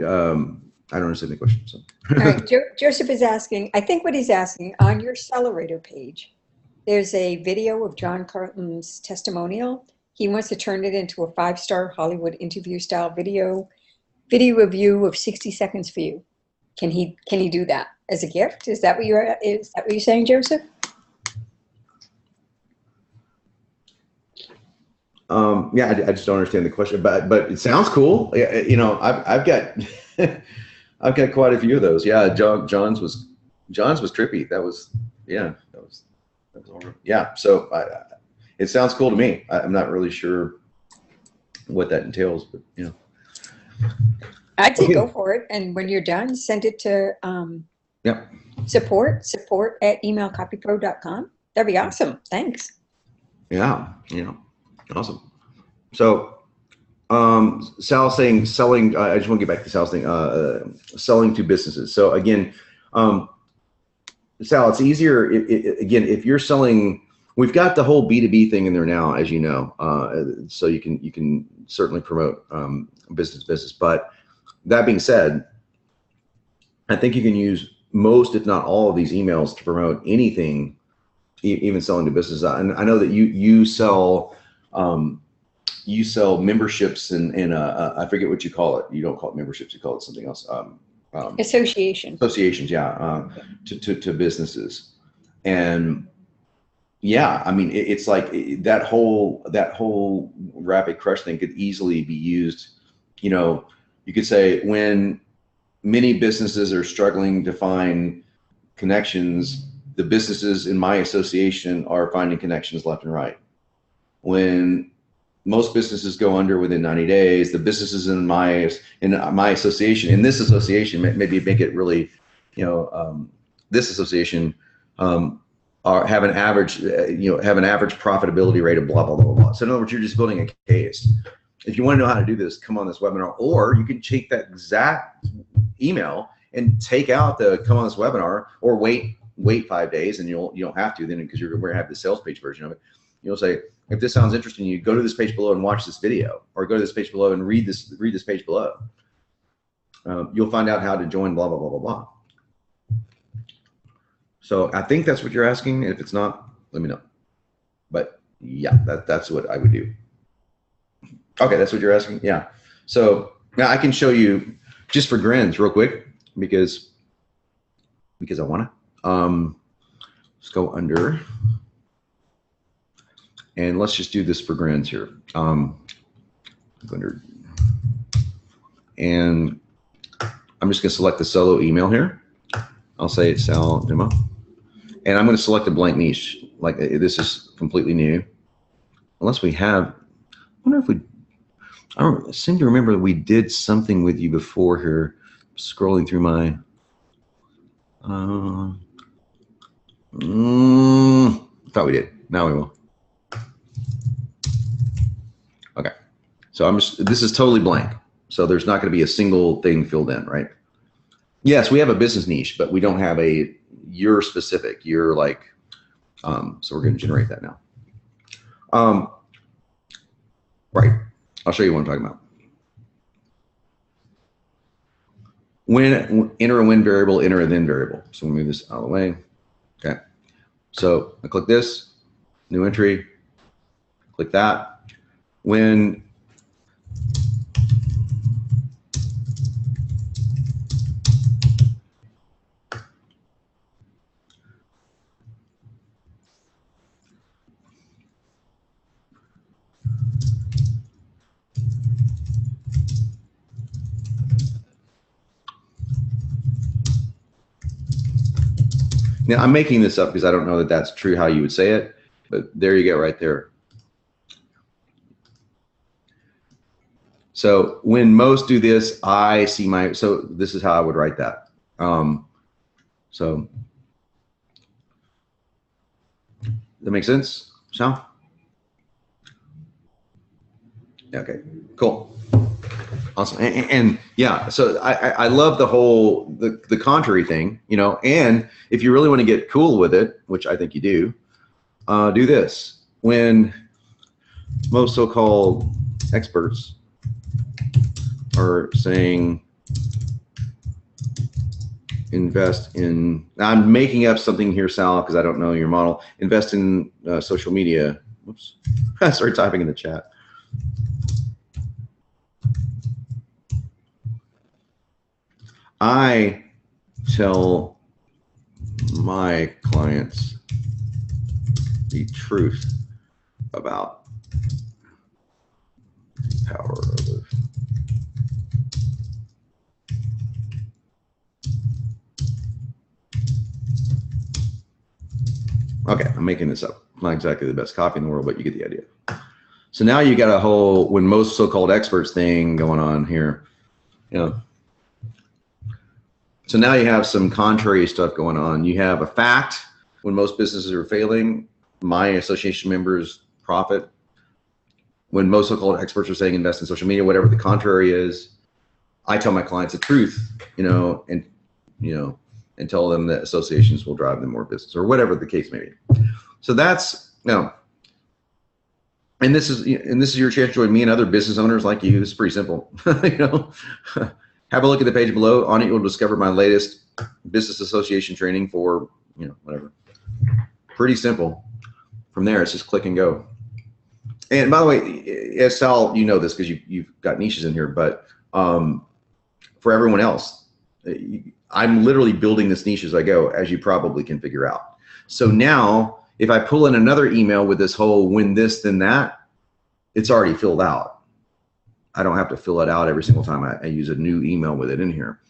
I don't understand the question. So. All right, Joseph is asking, I think what he's asking, on your Accelerator page, there's a video of John Carlton's testimonial. He wants to turn it into a 5-star Hollywood interview style video review of 60 seconds for you. Can he do that as a gift? Is that what you're saying, Joseph? Yeah, I just don't understand the question, but it sounds cool. You know, I've got I've got quite a few of those. Yeah, John's was trippy. That was yeah. So it sounds cool to me. I'm not really sure what that entails, but you know. I'd say go for it, and when you're done, send it to support at emailcopypro.com. That'd be awesome. Thanks. Yeah, you know, awesome. So Sal's saying selling. I just want to get back to Sal's thing. Selling to businesses. So again, Sal, it's easier again if you're selling. We've got the whole B2B thing in there now, as you know. So you can certainly promote business. But that being said, I think you can use most, if not all, of these emails to promote anything, even selling to business. And I know that you sell. You sell memberships and I forget what you call it. You don't call it memberships. You call it something else. Associations, yeah, to businesses. And yeah, I mean, it's like that whole rapid crush thing could easily be used. You know, you could say when many businesses are struggling to find connections, the businesses in my association are finding connections left and right. When most businesses go under within 90 days. The businesses in my association, in this association, maybe make it really, you know, this association have an average, have an average profitability rate of blah blah blah blah. So in other words, you're just building a case. If you want to know how to do this, come on this webinar, or you can take that exact email and take out the come on this webinar, or wait 5 days, and you don't have to then because you're going to have the sales page version of it. You'll say, if this sounds interesting, you go to this page below and watch this video, or go to this page below and read this page below. You'll find out how to join blah, blah, blah, blah, blah. So I think that's what you're asking. If it's not, let me know. But yeah, that's what I would do. Okay, that's what you're asking? Yeah. So now I can show you just for grins real quick because I want to. Let's go under. And let's just do this for grins here. Under, and I'm just going to select the solo email here. I'll say Sal demo, and I'm going to select a blank niche. Like this is completely new, unless we have. I wonder if we. I seem to remember that we did something with you before here. Scrolling through my. Thought we did. Now we will. Okay, so this is totally blank. So there's not going to be a single thing filled in, right? Yes, we have a business niche, but we don't have your specific, so we're going to generate that now. Right, I'll show you what I'm talking about. Enter a when variable, enter a then variable. So we'll move this out of the way. Okay, so I click this, new entry, click that. When now I'm making this up because I don't know that that's true how you would say it, but there you go right there. So when most do this, I see so this is how I would write that. So that makes sense, Sal? Okay, cool. Awesome. And yeah, so I love the whole, the contrary thing, and if you really want to get cool with it, which I think you do this. When most so-called experts are saying invest in, I'm making up something here, Sal, because I don't know your model. Invest in social media. Whoops. I started typing in the chat. I tell my clients the truth about the power of okay, I'm making this up. Not exactly the best copy in the world, but you get the idea. So now you got a whole when most so-called experts thing going on here. You know. So now you have some contrary stuff going on. You have a fact when most businesses are failing, my association members profit. When most so-called experts are saying invest in social media, whatever the contrary is, I tell my clients the truth, and tell them that associations will drive them more business or whatever the case may be. So that's and this is your chance to join me and other business owners like you. It's pretty simple, Have a look at the page below. On it, you'll discover my latest business association training for, whatever. Pretty simple. From there, it's just click and go. And by the way, as Sal, you know this because you've got niches in here, but for everyone else, I'm literally building this niche as I go, as you probably can figure out. So now, if I pull in another email with this whole win this, then that, it's already filled out. I don't have to fill it out every single time I use a new email with it in here.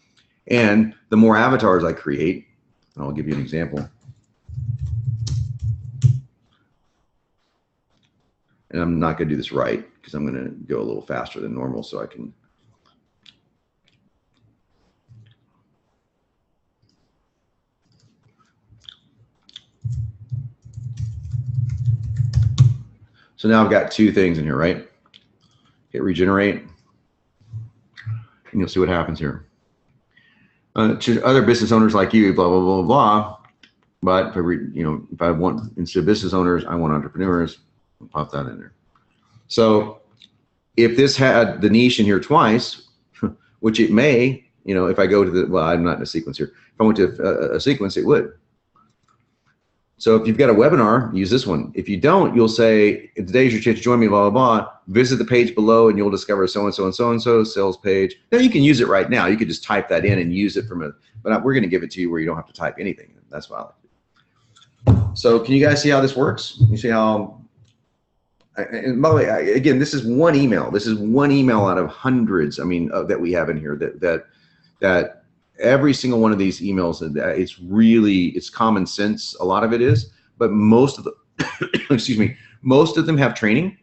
And the more avatars I create, and I'll give you an example. And I'm not going to do this right because I'm going to go a little faster than normal so I can. So now I've got two things in here, right? Hit regenerate, and you'll see what happens here. To other business owners like you, blah, blah, blah, blah. But if I want, instead of business owners, I want entrepreneurs, I'll pop that in there. So if this had the niche in here twice, which it may, if I go to the, well, I'm not in a sequence here. If I went to a sequence, it would. So if you've got a webinar, use this one. If you don't, you'll say, today's your chance to join me, blah, blah, blah. Visit the page below and you'll discover so-and-so and so-and-so sales page. Now you can use it right now. You could just type that in and use it but we're gonna give it to you where you don't have to type anything. That's why I like it. So can you guys see how this works? You see how, and by the way, again, this is one email. This is one email out of hundreds, that we have in here that every single one of these emails, it's common sense. A lot of it is, but most of the, most of them have training.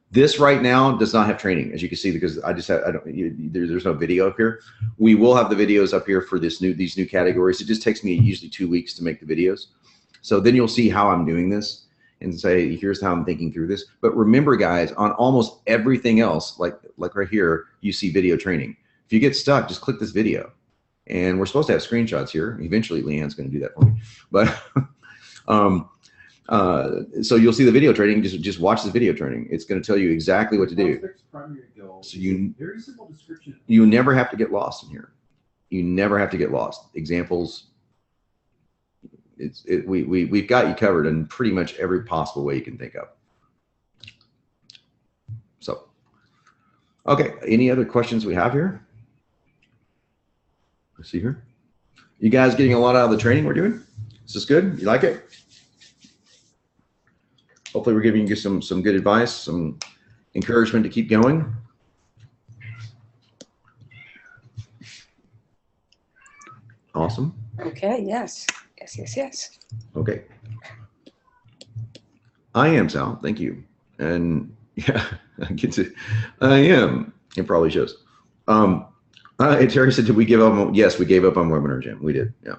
This right now does not have training, as you can see, because there's no video up here. We will have the videos up here for these new categories. It just takes me usually 2 weeks to make the videos. So then you'll see how I'm doing this and say, here's how I'm thinking through this. But remember, guys, on almost everything else, like right here, you see video training. If you get stuck, just click this video. And we're supposed to have screenshots here. Eventually, Leanne's going to do that for me. But so you'll see the video training. Just watch this video training. It's going to tell you exactly what to do. So very simple description. You never have to get lost in here. You never have to get lost. Examples. We've got you covered in pretty much every possible way you can think of. So, okay. Any other questions we have here? Let's see here. You guys getting a lot out of the training we're doing? Is this good? You like it? Hopefully we're giving you some good advice, some encouragement to keep going. Awesome. Okay, yes. Yes. Okay. I am, Sal. Thank you. And yeah, I am. It probably shows. Terry said, did we give up on, yes, we gave up on Webinar Jam. We did, yeah.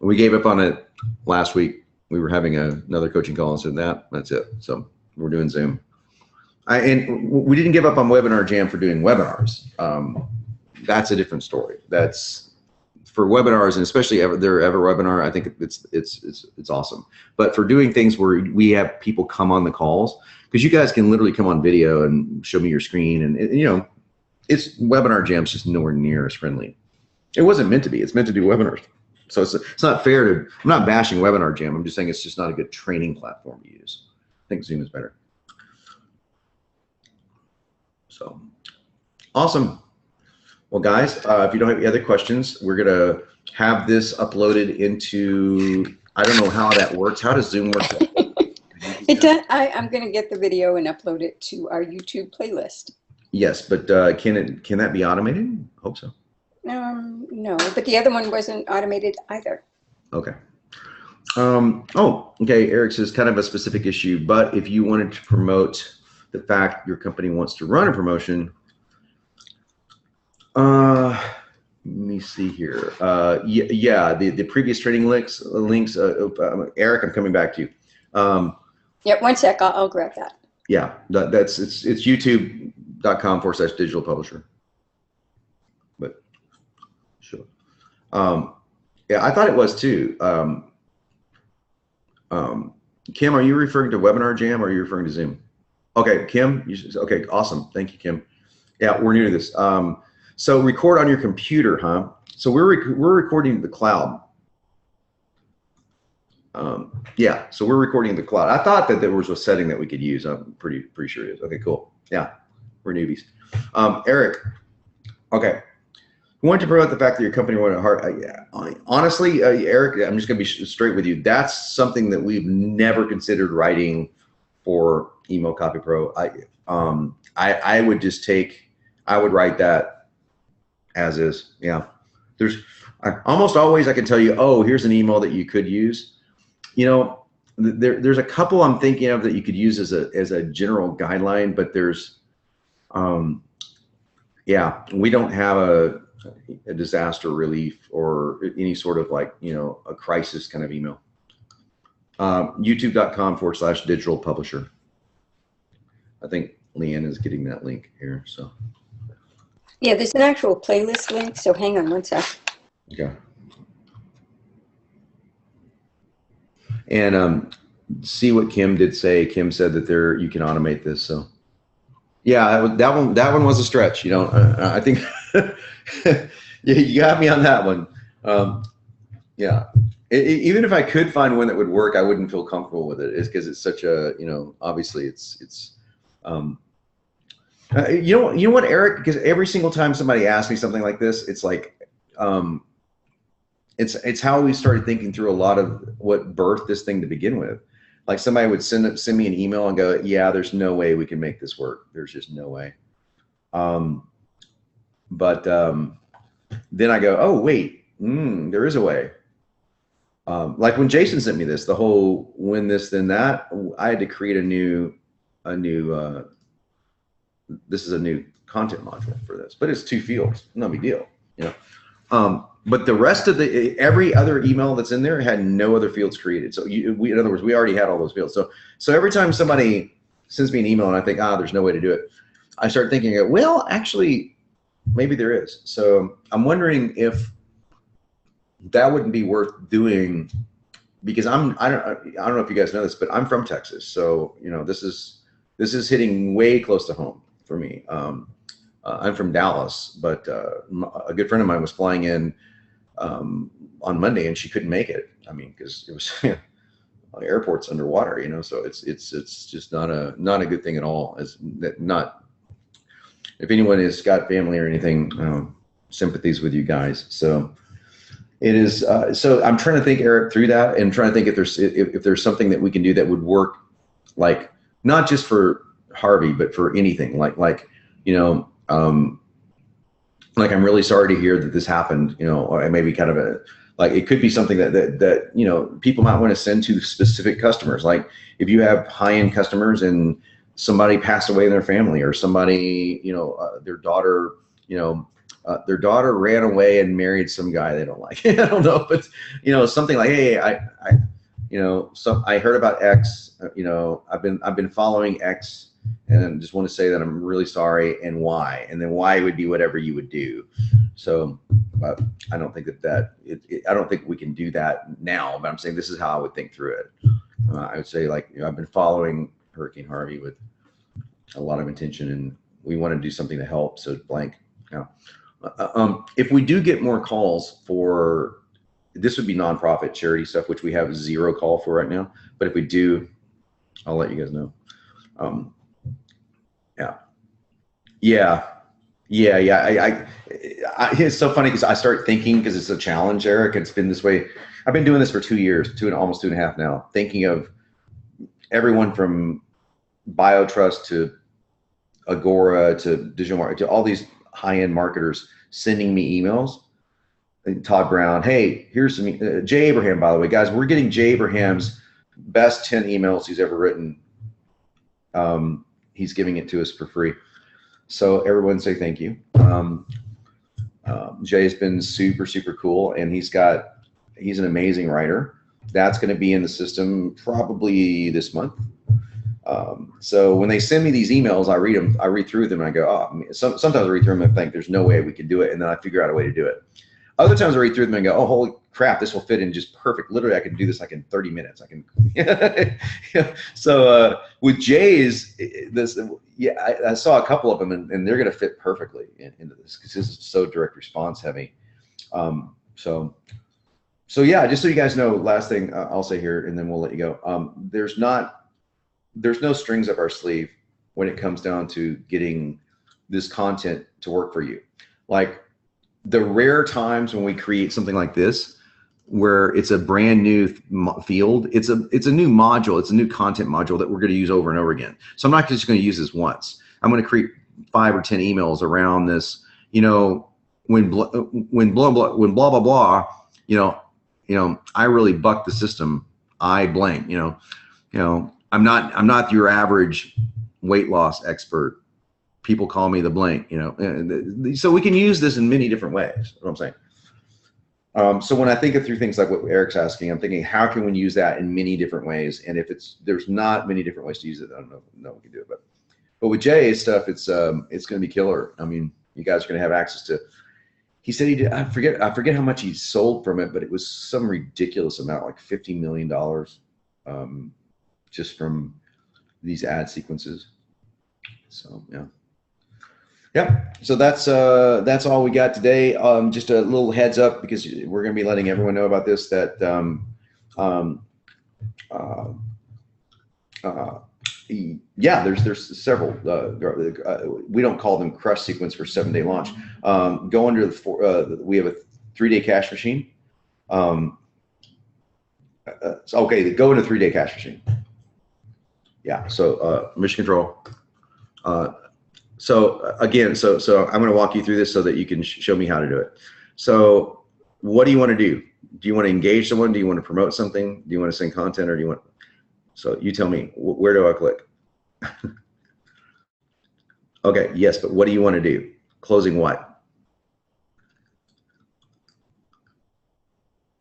We gave up on it last week. We were having another coaching call and said that's it. So we're doing Zoom. And we didn't give up on Webinar Jam for doing webinars. That's a different story. That's for webinars, and especially their ever webinar, I think it's awesome. But for doing things where we have people come on the calls, because you guys can literally come on video and show me your screen, and you know, it's Webinar Jam's just nowhere near as friendly. It wasn't meant to be. It's meant to do webinars. So it's not fair to, I'm not bashing Webinar Jam. I'm just saying it's just not a good training platform to use. I think Zoom is better. So awesome. Well, guys, if you don't have any other questions, we're going to have this uploaded into, I don't know how that works. How does Zoom work? It does. I'm going to get the video and upload it to our YouTube playlist. Yes, but can that be automated? I hope so. No, but the other one wasn't automated either. Okay. Oh, okay. Eric says kind of a specific issue, but if you wanted to promote the fact your company wants to run a promotion, let me see here. Yeah, the previous training links. Eric, I'm coming back to you. Yeah, one sec. I'll grab that. Yeah, it's youtube.com/digital publisher. But sure. Yeah, I thought it was too. Kim, are you referring to Webinar Jam or are you referring to Zoom? Okay, Kim. Okay, awesome. Thank you, Kim. Yeah, we're new to this. So record on your computer, huh? So we're recording the cloud. Yeah, so we're recording the cloud. I thought that there was a setting that we could use. I'm pretty sure it is. Okay, cool. Yeah, we're newbies. Eric, okay. We want to promote the fact that your company wanted hard. Yeah, honestly, Eric, I'm just going to be straight with you. That's something that we've never considered writing for Email CopyPro. I would just take, I would write that as is. Yeah, there's almost always I can tell you, oh, here's an email that you could use. You know, there's a couple I'm thinking of that you could use as a general guideline, but there's, yeah, we don't have a disaster relief or any sort of like, you know, a crisis kind of email. YouTube.com/digital publisher. I think Leanne is getting that link here. So. Yeah, there's an actual playlist link. So hang on one sec. Okay. And see what Kim did say. Kim said that you can automate this. So yeah, that one was a stretch. You know, I think you got me on that one. Yeah, even if I could find one that would work, I wouldn't feel comfortable with it. It's because it's such a, you know, obviously it's you know what, Eric? Because every single time somebody asks me something like this, it's like it's how we started thinking through a lot of what birthed this thing to begin with. Like somebody would send me an email and go, yeah, there's no way we can make this work. There's just no way. But then I go, oh wait, there is a way. Like when Jason sent me this, the whole when this then that, I had to create a new this is a new content module for this, but it's 2 fields, no big deal, you know. But the rest of every other email that's in there had no other fields created. So in other words, we already had all those fields. So every time somebody sends me an email and I think, there's no way to do it, I start thinking, well, actually, maybe there is. So I'm wondering if that wouldn't be worth doing, because I don't know if you guys know this, but I'm from Texas. So, you know, this is hitting way close to home for me. I'm from Dallas, but a good friend of mine was flying in on Monday and she couldn't make it. I mean, because it was the airport's underwater, you know, so it's just not a good thing at all. If anyone has got family or anything, sympathies with you guys. So it is. So I'm trying to think, Eric, through that and trying to think if there's something that we can do that would work, like not just for Harvey, but for anything. Like you know. Like I'm really sorry to hear that this happened, you know, or maybe kind of like it could be something that you know, people might want to send to specific customers. Like if you have high-end customers and somebody passed away in their family, or somebody, you know, their daughter ran away and married some guy they don't like. I don't know, but you know, something like, hey, I heard about X, you know, I've been following X, and just want to say that I'm really sorry, and why, and then why would be whatever you would do. So but I don't think I don't think we can do that now, but I'm saying this is how I would think through it. I would say, like, I've been following Hurricane Harvey with a lot of intention, and we want to do something to help. So blank. If we do get more calls for, this would be nonprofit charity stuff, which we have 0 call for right now. But if we do, I'll let you guys know. Yeah. It's so funny because I start thinking, because it's a challenge, Eric. It's been this way. I've been doing this for 2 years, almost 2.5 now, thinking of everyone from BioTrust to Agora to digital market to all these high-end marketers sending me emails. Todd Brown, hey, here's some, Jay Abraham, by the way, guys, we're getting Jay Abraham's best 10 emails he's ever written. He's giving it to us for free. So everyone say thank you. Jay's been super, super cool, and he's an amazing writer. That's going to be in the system probably this month. So when they send me these emails, I read them, I read through them, and I go, oh, sometimes I read through them and think there's no way we can do it, and then I figure out a way to do it. Other times I read through them and go, oh, holy crap, this will fit in just perfect. Literally, I can do this like in 30 minutes. I can. So with Jay's, I saw a couple of them, and they're going to fit perfectly into this because this is so direct response heavy. So yeah, just so you guys know, last thing I'll say here, and then we'll let you go. There's no strings up our sleeve when it comes down to getting this content to work for you. Like, the rare times when we create something like this, where it's a brand new field, it's a new module, it's a new content module that we're going to use over and over again. So I'm not just going to use this once. I'm going to create 5 or 10 emails around this. You know, when blah blah blah. You know, I really buck the system. I blank. You know, I'm not your average weight loss expert. People call me the blank, you know. So we can use this in many different ways. That's what I'm saying. So when I think through things like what Eric's asking, I'm thinking, how can we use that in many different ways? And if there's not many different ways to use it, I don't know. No one can do it. But with Jay's stuff, it's going to be killer. I mean, you guys are going to have access to. He said he did. I forget how much he sold from it, but it was some ridiculous amount, like $50 million, just from these ad sequences. So yeah. Yep. So that's all we got today. Just a little heads up, because we're going to be letting everyone know about this, that yeah, there's several. We don't call them crush sequence for 7-day launch. Go under the we have a 3-day cash machine. Okay, go into 3-day cash machine. Yeah. So mission control. So again, so I'm going to walk you through this so that you can show me how to do it. So what do you want to do? Do you want to engage someone? Do you want to promote something? Do you want to send content, or do you want? So you tell me, where do I click? Okay, yes, but what do you want to do? Closing what?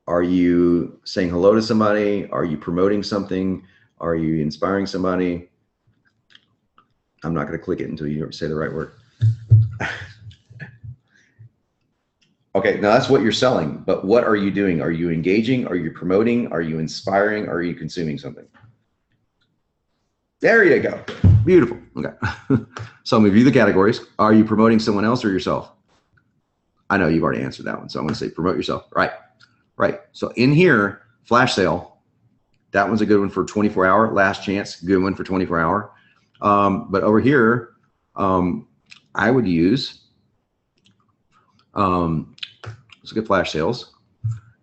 Are you saying hello to somebody? Are you promoting something? Are you inspiring somebody? I'm not going to click it until you say the right word. Okay, now that's what you're selling, but what are you doing? Are you engaging? Are you promoting? Are you inspiring? Are you consuming something? There you go. Beautiful. Okay. So I'm going to review the categories. Are you promoting someone else or yourself? I know you've already answered that one, so I'm going to say promote yourself. Right. Right. So in here, flash sale. That one's a good one for 24-hour. Last chance, good one for 24-hour. But over here, I would use, let's look at flash sales.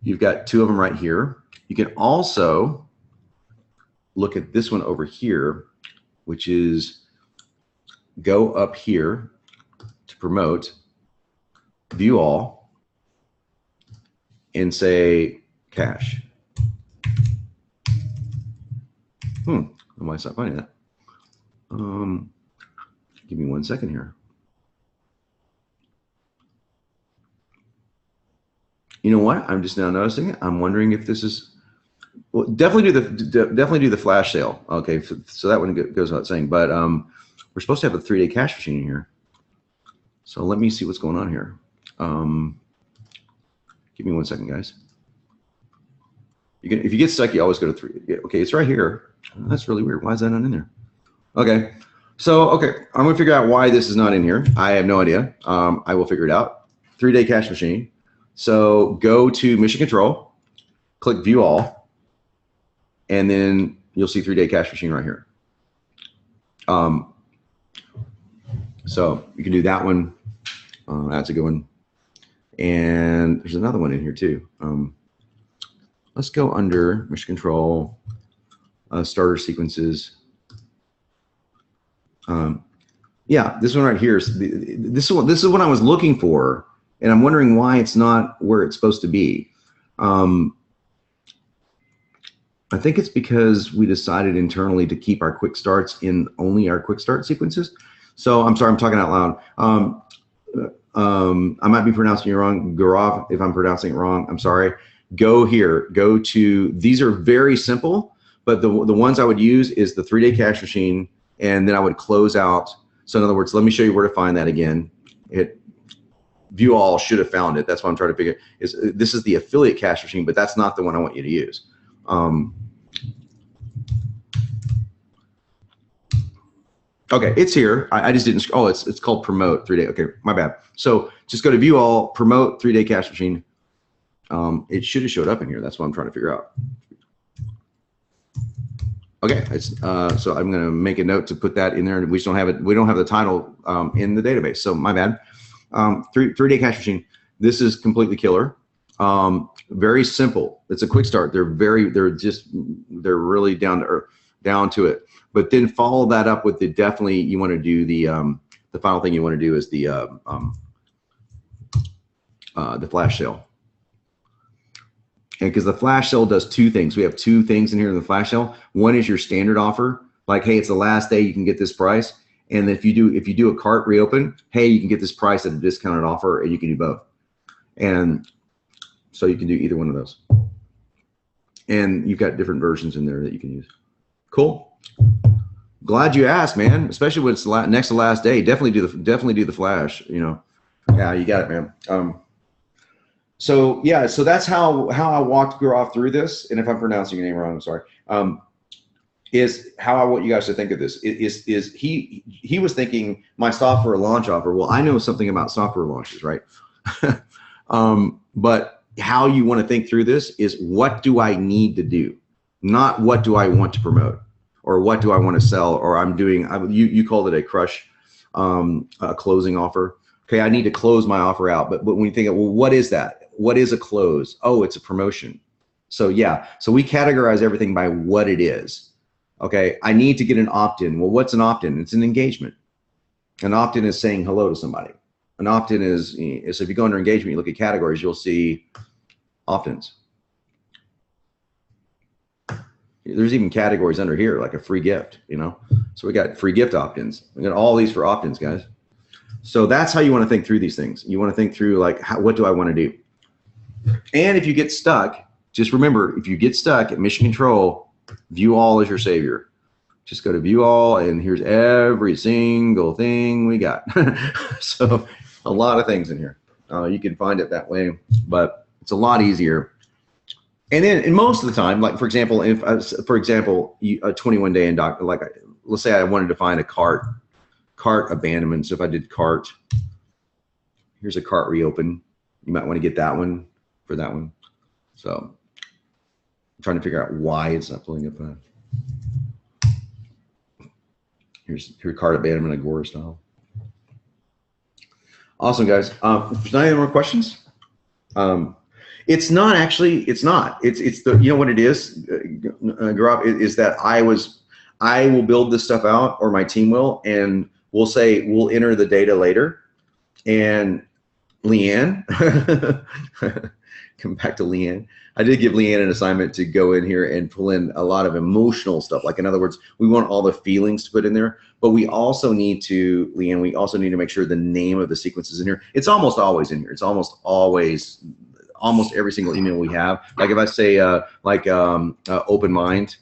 You've got 2 of them right here. You can also look at this one over here, which is go up here to promote, view all, and say cash. I might stop finding that. Give me 1 second here. You know what? I'm just now noticing it. I'm wondering if this is. Well, definitely do the flash sale. Okay, so that one goes without saying. But we're supposed to have a 3-day cash machine in here. So let me see what's going on here. Give me 1 second, guys. If you get stuck, you always go to 3. Okay, it's right here. Oh, that's really weird. Why is that not in there? Okay, so I'm gonna figure out why this is not in here. I have no idea. I will figure it out. 3-day cash machine. So go to Mission Control, click View All, and then you'll see 3-day cash machine right here. So you can do that one. That's a good one. And there's another one in here too. Let's go under Mission Control, starter sequences. Yeah, this one right here is this is what I was looking for, and I'm wondering why it's not where it's supposed to be. I think it's because we decided internally to keep our quick starts in only our quick start sequences. So I'm sorry, I'm talking out loud. I might be pronouncing it wrong, Gaurav. If I'm pronouncing it wrong, I'm sorry. Go here, go to, these are very simple, but the ones I would use is the 3-day cash machine, and then I would close out. So in other words, let me show you where to find that again. View All should have found it. That's what I'm trying to figure. This is the affiliate cash machine, but that's not the one I want you to use. Okay, it's here. I just didn't. Oh, it's called Promote 3-day. Okay, my bad. So just go to View All, Promote 3-day cash machine. It should have showed up in here. That's what I'm trying to figure out. Okay, so I'm going to make a note to put that in there, and we just don't have it. We don't have the title in the database. So my bad. 3-day cash machine. This is completely killer. Very simple. It's a quick start. They're really down to it. But then follow that up with definitely you want to do the final thing you want to do is the flash sale. And because the flash sale does 2 things. We have 2 things in here in the flash sale. One is your standard offer, like, hey, it's the last day you can get this price. And if you do a cart reopen, hey, you can get this price at a discounted offer, and you can do both. And so you can do either one of those. And you've got different versions in there that you can use. Cool. Glad you asked, man. Especially when it's next to last day. Definitely do the flash. You know. Yeah, you got it, man. So yeah, so that's how I walked Gaurav through this. And if I'm pronouncing your name wrong, I'm sorry. Is how I want you guys to think of this. Is he was thinking my software launch offer. Well, I know something about software launches, right? But how you want to think through this is what do I need to do, not what do I want to promote or what do I want to sell, or I'm doing. You called it a crush, a closing offer. Okay, I need to close my offer out. But when you think, well, what is that? What is a close? Oh, it's a promotion. So yeah, so we categorize everything by what it is. Okay, I need to get an opt-in. Well, what's an opt-in? It's an engagement. An opt-in is saying hello to somebody. An opt-in is, so if you go under engagement, you look at categories, you'll see opt-ins. There's even categories under here, like a free gift, you know? So we got free gift opt-ins. We got all these for opt-ins, guys. So that's how you want to think through these things. You want to think through, like, what do I want to do? And if you get stuck, just remember, if you get stuck at Mission Control, View All is your savior. Just go to View All, and here's every single thing we got. So a lot of things in here. You can find it that way, but it's a lot easier. And then, and most of the time, like for example, if a 21-day in doc, like let's say I wanted to find a cart abandonment. So if I did cart, here's a cart reopen. You might want to get that one for that one. So I'm trying to figure out why it's not pulling up. Here's cart abandonment Agora style. Awesome, guys. If there's not any more questions, it's not actually. It's not. It's the, you know what it is, Gaurav, is that I will build this stuff out, or my team will, and we'll enter the data later, and Leanne, come back to Leanne. I did give Leanne an assignment to go in here and pull in a lot of emotional stuff. Like, in other words, we want all the feelings to put in there, but we also need to, Leanne, we also need to make sure the name of the sequence is in here. It's almost always in here. It's almost always, almost every single email we have. Like if I say open mind,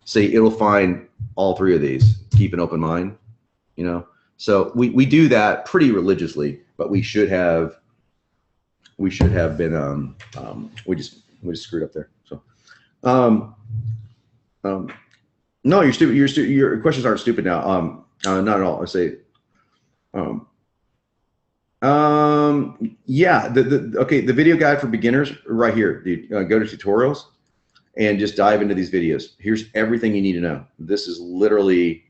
say it'll find all 3 of these. Keep an open mind, you know? So we do that pretty religiously, but we should have we should have been, we just screwed up there. So, no, you're stupid. Your questions aren't stupid now. Not at all. I say, yeah, the video guide for beginners right here, dude. Go to tutorials and just dive into these videos. Here's everything you need to know. This is literally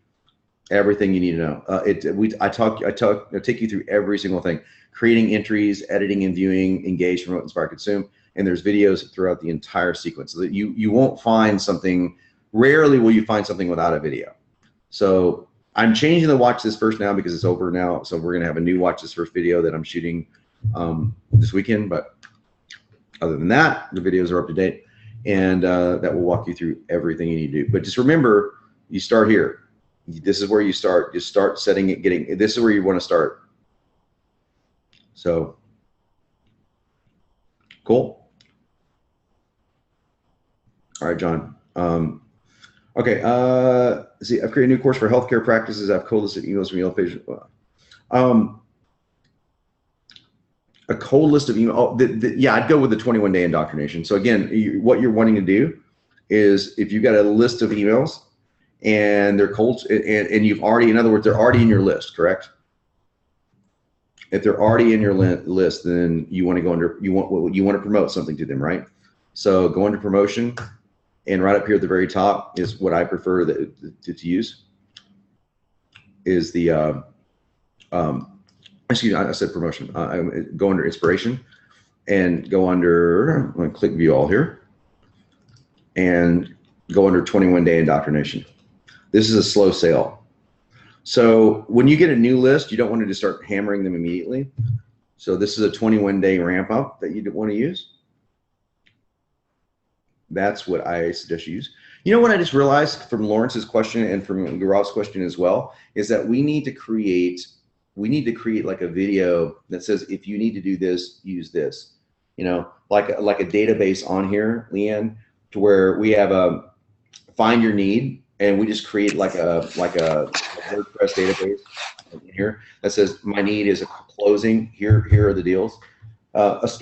everything you need to know. I take you through every single thing: creating entries, editing and viewing, engage, promote, inspire, consume. And there's videos throughout the entire sequence. So that you won't find something. Rarely will you find something without a video. So I'm changing the watch this first now because it's over now. So we're gonna have a new watch this first video that I'm shooting this weekend. But other than that, the videos are up to date, and that will walk you through everything you need to do. But just remember, you start here. This is where you start. Just start setting it, this is where you want to start. So cool. All right, John. Okay, see, I've created a new course for healthcare practices. I've cold listed emails from email pages. A cold list of email. Yeah, I'd go with the 21-day indoctrination. So again, what you're wanting to do is, if you've got a list of emails and they're cold, and you've already, in other words, they're already in your list, correct? If they're already in your list, then you want to go under, you want to promote something to them, right? So go under promotion. And right up here at the very top is what I prefer to use, is the, excuse me, I said promotion. Go under inspiration and go under, I'm going to click view all here, and go under 21-day indoctrination. This is a slow sale. So when you get a new list, you don't want to just start hammering them immediately. So this is a 21-day ramp up that you want to use. That's what I suggest you use. You know what I just realized from Lawrence's question and from Gaurav's question as well, is that we need to create like a video that says, if you need to do this, use this. You know, like a database on here, Leanne, to where we have a find your need, and we just create like a WordPress database here that says my need is a closing. Here are the deals.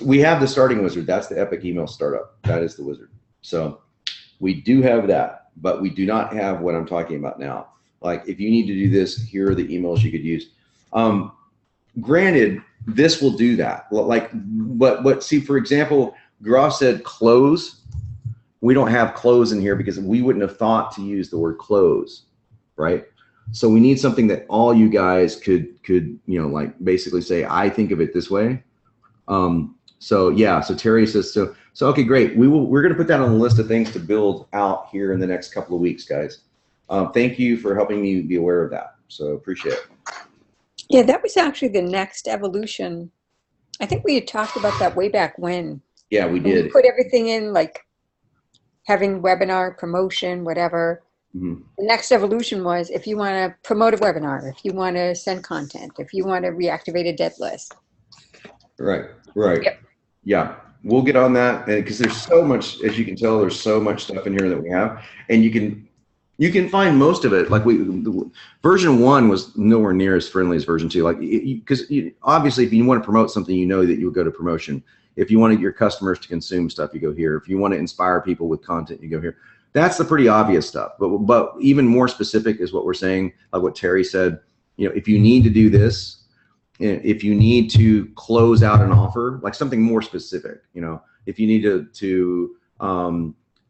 We have the starting wizard. That's the Epic Email Startup. That is the wizard. So we do have that, but we do not have what I'm talking about now. Like, if you need to do this, here are the emails you could use. Granted, this will do that. Like, but see, for example, Gaurav said close. We don't have close in here because we wouldn't have thought to use the word close, right? So we need something that all you guys could like basically say, I think of it this way. So yeah, so Terry says, so okay, great. We're going to put that on the list of things to build out here in the next couple of weeks, guys. Thank you for helping me be aware of that. So appreciate it. Yeah, that was actually the next evolution. I think we had talked about that way back when. Yeah, we did. We put everything in, like having webinar, promotion, whatever. Mm-hmm. The next evolution was, if you want to promote a webinar, if you want to send content, if you want to reactivate a dead list. Right. Yep. Yeah, we'll get on that, because there's so much, as you can tell, there's so much stuff in here that we have, and you can find most of it. Like version 1 was nowhere near as friendly as version 2. Like, because obviously, if you want to promote something, you know that you would go to promotion. If you wanted your customers to consume stuff, you go here. If you want to inspire people with content, you go here. That's the pretty obvious stuff. But even more specific is what we're saying, like what Terry said. If you need to do this, if you need to close out an offer, like something more specific, if you need to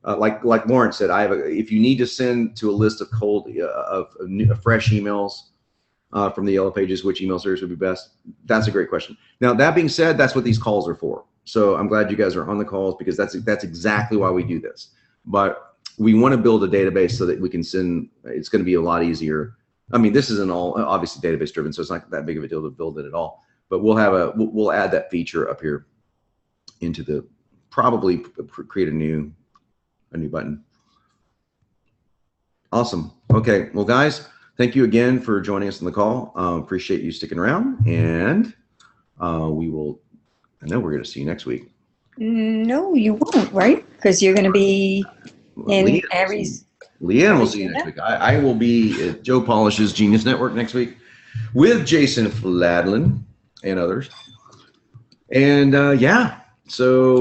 like Lawrence said, if you need to send to a list of fresh emails from the Yellow Pages, which email service would be best? That's a great question. Now, that being said, that's what these calls are for. So I'm glad you guys are on the calls, because that's exactly why we do this. But we want to build a database so that we can send. It's going to be a lot easier. I mean, this isn't all obviously database driven, so it's not that big of a deal to build it at all. But we'll add that feature up here into the, probably create a new button. Awesome. Okay. Well, guys, thank you again for joining us on the call. Appreciate you sticking around, and I know we're going to see you next week. No, you won't, right? Because you're going to be in Aries. Leanne will see you next week. I will be at Joe Polish's Genius Network next week with Jason Fladlin and others. And yeah, so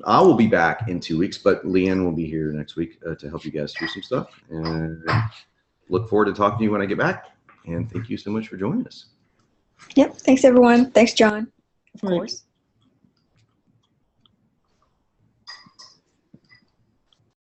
I will be back in 2 weeks, but Leanne will be here next week to help you guys through some stuff. And look forward to talking to you when I get back. And thank you so much for joining us. Yep. Thanks, everyone. Thanks, John. Of course.